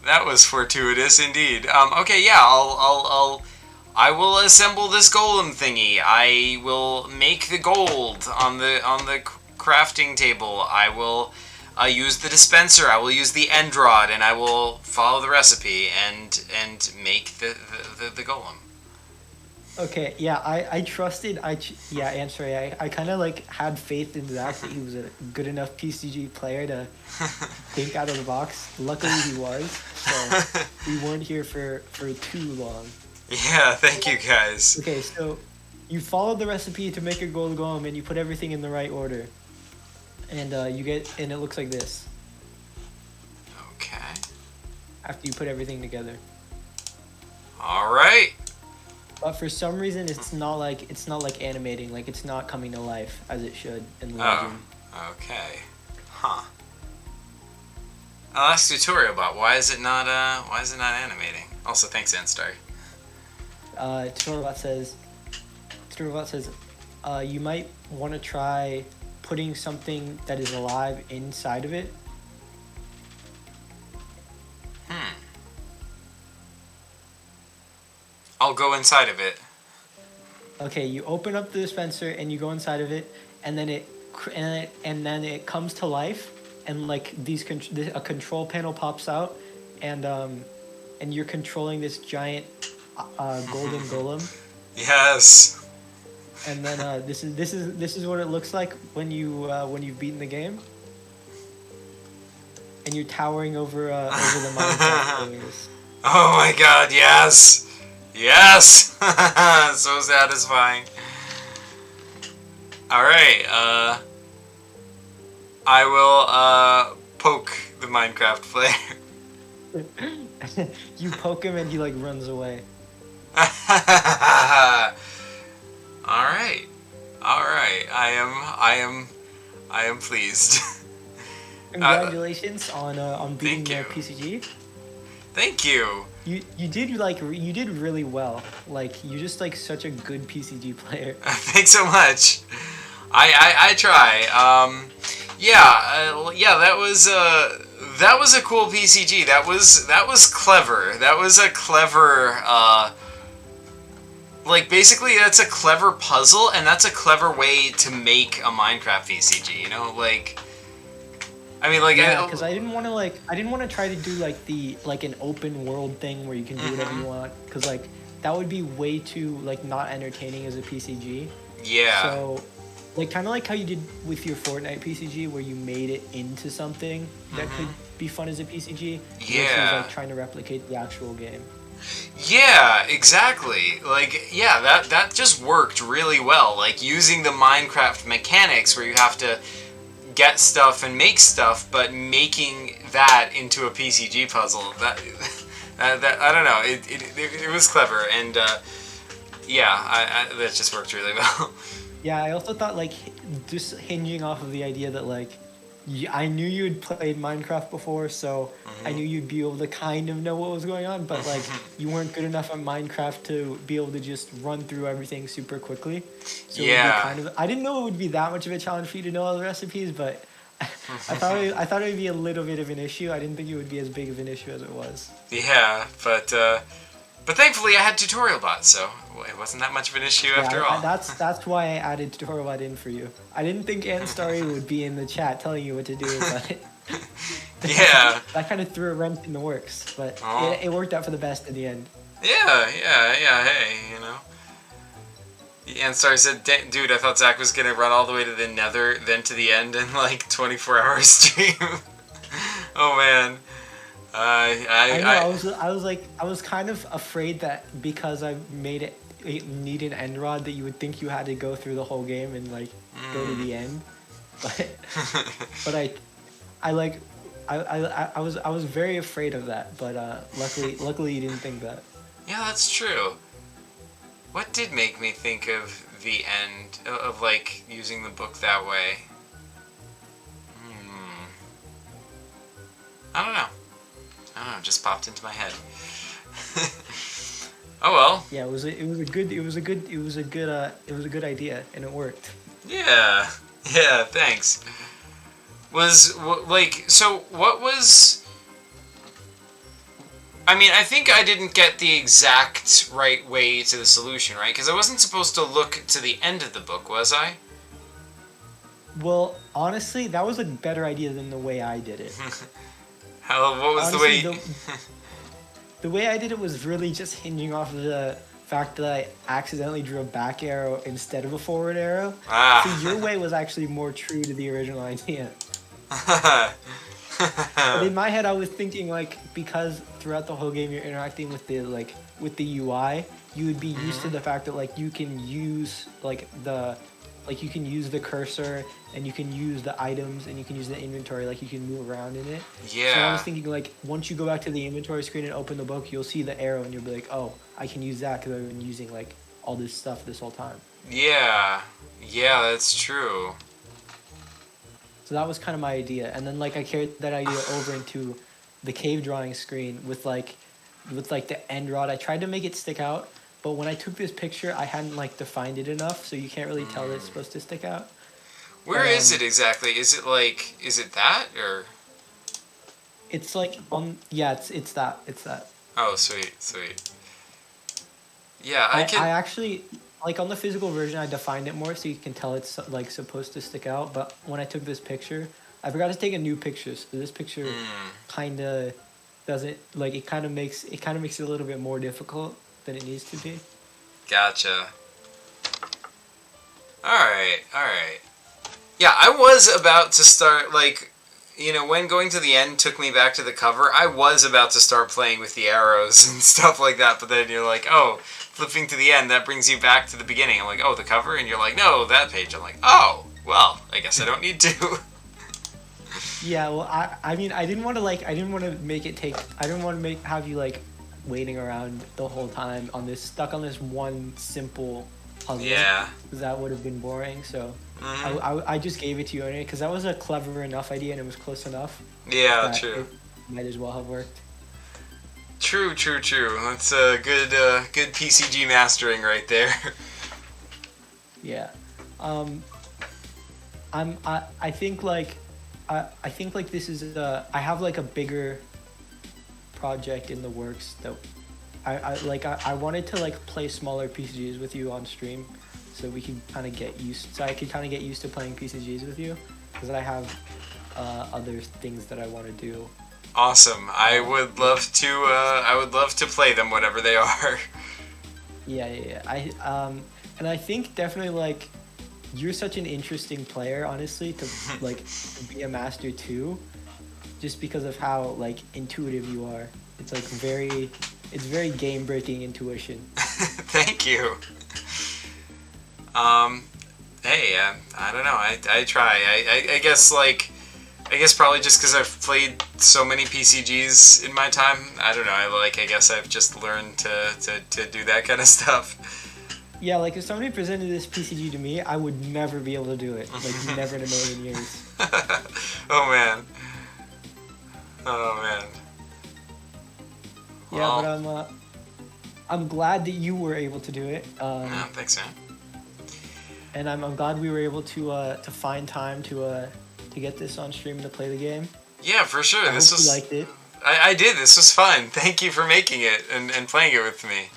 Speaker 1: that was fortuitous indeed. Okay, yeah, I will assemble this golem thingy. I will make the gold on the crafting table. I will use the dispenser. I will use the end rod, and I will follow the recipe and make the golem.
Speaker 2: Okay, yeah, I trusted, Answer. I kind of had faith in Zach that he was a good enough PCG player to think out of the box. Luckily he was, so we weren't here for too long.
Speaker 1: Yeah, thank you guys.
Speaker 2: Okay, so you followed the recipe to make a gold golem, and you put everything in the right order. And and it looks like this.
Speaker 1: Okay.
Speaker 2: After you put everything together.
Speaker 1: All right.
Speaker 2: But for some reason, it's not animating. It's not coming to life as it should in Legend.
Speaker 1: Oh, okay. Huh. I'll ask tutorial about why is it not animating. Also, thanks, Enstar.
Speaker 2: Tutorialbot says, you might want to try putting something that is alive inside of it.
Speaker 1: I'll go inside of it.
Speaker 2: Okay, you open up the dispenser and you go inside of it, and then it comes to life, and a control panel pops out, and you're controlling this giant golden golem.
Speaker 1: Yes.
Speaker 2: And then this is what it looks like when you've beaten the game, and you're towering over the Minecraft players.
Speaker 1: Oh my God! Yes. Yes! So satisfying. Alright, I will, poke the Minecraft player.
Speaker 2: You poke him and he, runs away.
Speaker 1: Alright. Alright. I am pleased.
Speaker 2: Congratulations on beating the PCG.
Speaker 1: Thank you.
Speaker 2: You did really well. You're just such a good PCG player.
Speaker 1: Thanks so much. I try. That was a cool PCG. That was clever. That was a clever basically that's a clever puzzle, and that's a clever way to make a Minecraft PCG, you know?
Speaker 2: Because I didn't want to try to do an open world thing where you can do whatever you want, because that would be way too not entertaining as a PCG.
Speaker 1: Yeah.
Speaker 2: So kind of how you did with your Fortnite PCG, where you made it into something that could be fun as a PCG.
Speaker 1: Yeah.
Speaker 2: Versus trying to replicate the actual game.
Speaker 1: Yeah, exactly. That just worked really well. Using the Minecraft mechanics where you have to get stuff and make stuff, but making that into a PCG puzzle, that I don't know, it was clever, and that just worked really well.
Speaker 2: Yeah, I also thought like just hinging off of the idea that like I knew you had played Minecraft before, so I knew you'd be able to kind of know what was going on, but like you weren't good enough at Minecraft to be able to just run through everything super quickly. So it would be kind of, I didn't know it would be that much of a challenge for you to know all the recipes, but I thought it would be a little bit of an issue. I didn't think it would be as big of an issue as it was.
Speaker 1: Yeah, but thankfully I had tutorial bots, so it wasn't that much of an issue after all.
Speaker 2: That's why I added tutorial bot in for you. I didn't think Ant Story would be in the chat telling you what to do, but
Speaker 1: yeah,
Speaker 2: that kind of threw a wrench in the works. But it worked out for the best in the end.
Speaker 1: Yeah. Hey, you know. Ant Story said, "Dude, I thought Zach was gonna run all the way to the Nether, then to the end in like 24-hour stream." Oh man.
Speaker 2: I was kind of afraid that because I made it need an end rod that you would think you had to go through the whole game and like go to the end, but I was very afraid of that, but luckily you didn't think that.
Speaker 1: Yeah, that's true. What did make me think of the end of like using the book that way? I don't know. It just popped into my head. Oh well.
Speaker 2: Yeah, it was a good idea, and it worked.
Speaker 1: Yeah, thanks. What was... I mean, I think I didn't get the exact right way to the solution, right? Because I wasn't supposed to look to the end of the book, was I?
Speaker 2: Well, honestly, that was a better idea than the way I did it.
Speaker 1: What was honestly, the way...
Speaker 2: The way I did it was really just hinging off of the fact that I accidentally drew a back arrow instead of a forward arrow. So your way was actually more true to the original idea. But in my head, I was thinking like, because throughout the whole game you're interacting with the UI, you would be used to the fact that like you can use you can use the cursor and you can use the items and you can use the inventory, like you can move around in it.
Speaker 1: Yeah.
Speaker 2: So I was thinking like once you go back to the inventory screen and open the book, you'll see the arrow and you'll be like, oh, I can use that because I've been using like all this stuff this whole time.
Speaker 1: Yeah, that's true.
Speaker 2: So that was kind of my idea, and then like I carried that idea over into the cave drawing screen with the end rod. I tried to make it stick out, but when I took this picture, I hadn't like defined it enough, so you can't really tell that it's supposed to stick out.
Speaker 1: Where is it exactly? Is it that or?
Speaker 2: It's like it's that.
Speaker 1: Oh, sweet. Yeah,
Speaker 2: I actually, like on the physical version, I defined it more so you can tell it's like supposed to stick out. But when I took this picture, I forgot to take a new picture, so this picture kind of doesn't like it. Kind of makes it a little bit more difficult than it needs to be.
Speaker 1: Gotcha. All right. Yeah, I was about to start like. You know, when going to the end took me back to the cover, I was about to start playing with the arrows and stuff like that, but then you're like, oh, flipping to the end, that brings you back to the beginning. I'm like, oh, the cover? And you're like, no, that page. I'm like, oh, well, I guess I don't need to.
Speaker 2: Yeah, well, I mean, I didn't want to have you, like, waiting around the whole time stuck on this one simple puzzle. Yeah. Because that would have been boring, so... I just gave it to you anyway because that was a clever enough idea and it was close enough.
Speaker 1: Yeah, true.
Speaker 2: It might as well have worked.
Speaker 1: True. That's a good PCG mastering right there.
Speaker 2: Yeah, I think this is I have like a bigger project in the works that I wanted to like play smaller PCGs with you on stream. So we can kind of get used. So I can kind of get used to playing PCGs with you, because I have other things that I want to do.
Speaker 1: Awesome! I would love to. I would love to play them, whatever they are.
Speaker 2: Yeah. And I think definitely like you're such an interesting player, honestly, to like be a master too, just because of how like intuitive you are. It's like very game-breaking intuition.
Speaker 1: Thank you. Hey, I don't know. I try. I guess probably just because I've played so many PCGs in my time. I don't know. I guess I've just learned to do that kind of stuff.
Speaker 2: Yeah, like if somebody presented this PCG to me, I would never be able to do it. Like never in a million years.
Speaker 1: Oh man. Oh man.
Speaker 2: Yeah,
Speaker 1: Well,
Speaker 2: but I'm glad that you were able to do it.
Speaker 1: yeah, thanks, man.
Speaker 2: And I'm glad we were able to find time to get this on stream to play the game.
Speaker 1: Yeah, for sure.
Speaker 2: I
Speaker 1: This
Speaker 2: hope
Speaker 1: was.
Speaker 2: you liked it.
Speaker 1: I did. This was fun. Thank you for making it and playing it with me.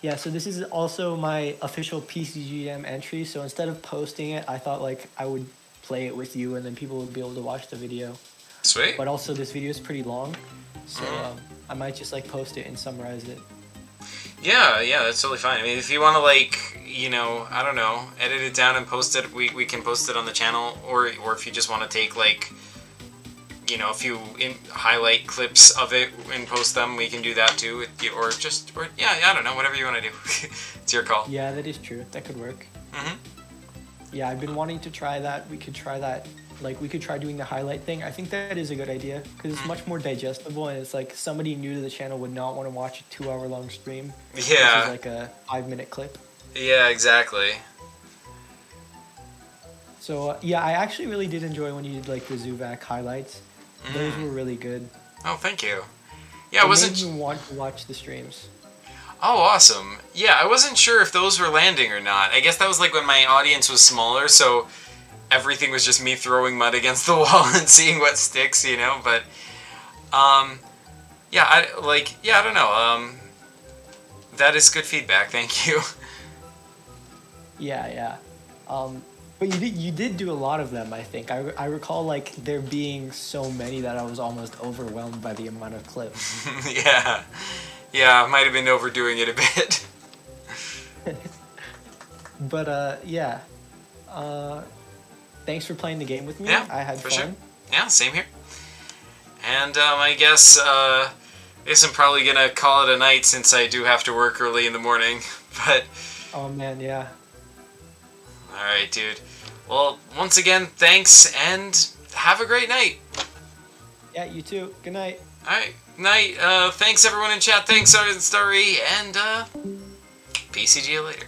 Speaker 2: Yeah, so this is also my official PCGM entry. So instead of posting it, I thought like I would play it with you, and then people would be able to watch the video.
Speaker 1: Sweet.
Speaker 2: But also, this video is pretty long, so I might just like post it and summarize it.
Speaker 1: Yeah, that's totally fine. I mean, if you want to, like, you know, I don't know, edit it down and post it, we can post it on the channel, or if you just want to take, like, you know, a few highlight clips of it and post them, we can do that too. Or yeah, I don't know, whatever you want to do. It's your call.
Speaker 2: Yeah, that is true. That could work.
Speaker 1: Mm-hmm.
Speaker 2: Yeah, I've been wanting to try that. We could try that. Like, we could try doing the highlight thing. I think that is a good idea because it's much more digestible, and it's like somebody new to the channel would not want to watch a 2-hour-long stream.
Speaker 1: Yeah.
Speaker 2: Which is like a 5-minute clip.
Speaker 1: Yeah, exactly.
Speaker 2: So, yeah, I actually really did enjoy when you did, like, the Zuvac highlights. Those were really good.
Speaker 1: Oh, thank you. Yeah, I wasn't.
Speaker 2: Made me want to watch the streams.
Speaker 1: Oh, awesome. Yeah, I wasn't sure if those were landing or not. I guess that was like when my audience was smaller, so everything was just me throwing mud against the wall and seeing what sticks, you know. But yeah, I don't know. That is good feedback. Thank you.
Speaker 2: Yeah. But you did do a lot of them, I think. I recall like there being so many that I was almost overwhelmed by the amount of clips.
Speaker 1: Yeah, I might have been overdoing it a bit.
Speaker 2: But yeah. Thanks for playing the game with me.
Speaker 1: Yeah,
Speaker 2: I had
Speaker 1: for
Speaker 2: fun.
Speaker 1: sure. Yeah, same here. And I guess I'm probably gonna call it a night since I do have to work early in the morning. But
Speaker 2: Oh man, yeah.
Speaker 1: all right, dude. Well, once again, thanks and have a great night.
Speaker 2: Yeah, you too. Good night.
Speaker 1: All right, night. Thanks everyone in chat. Thanks, Starry, and PCG you later.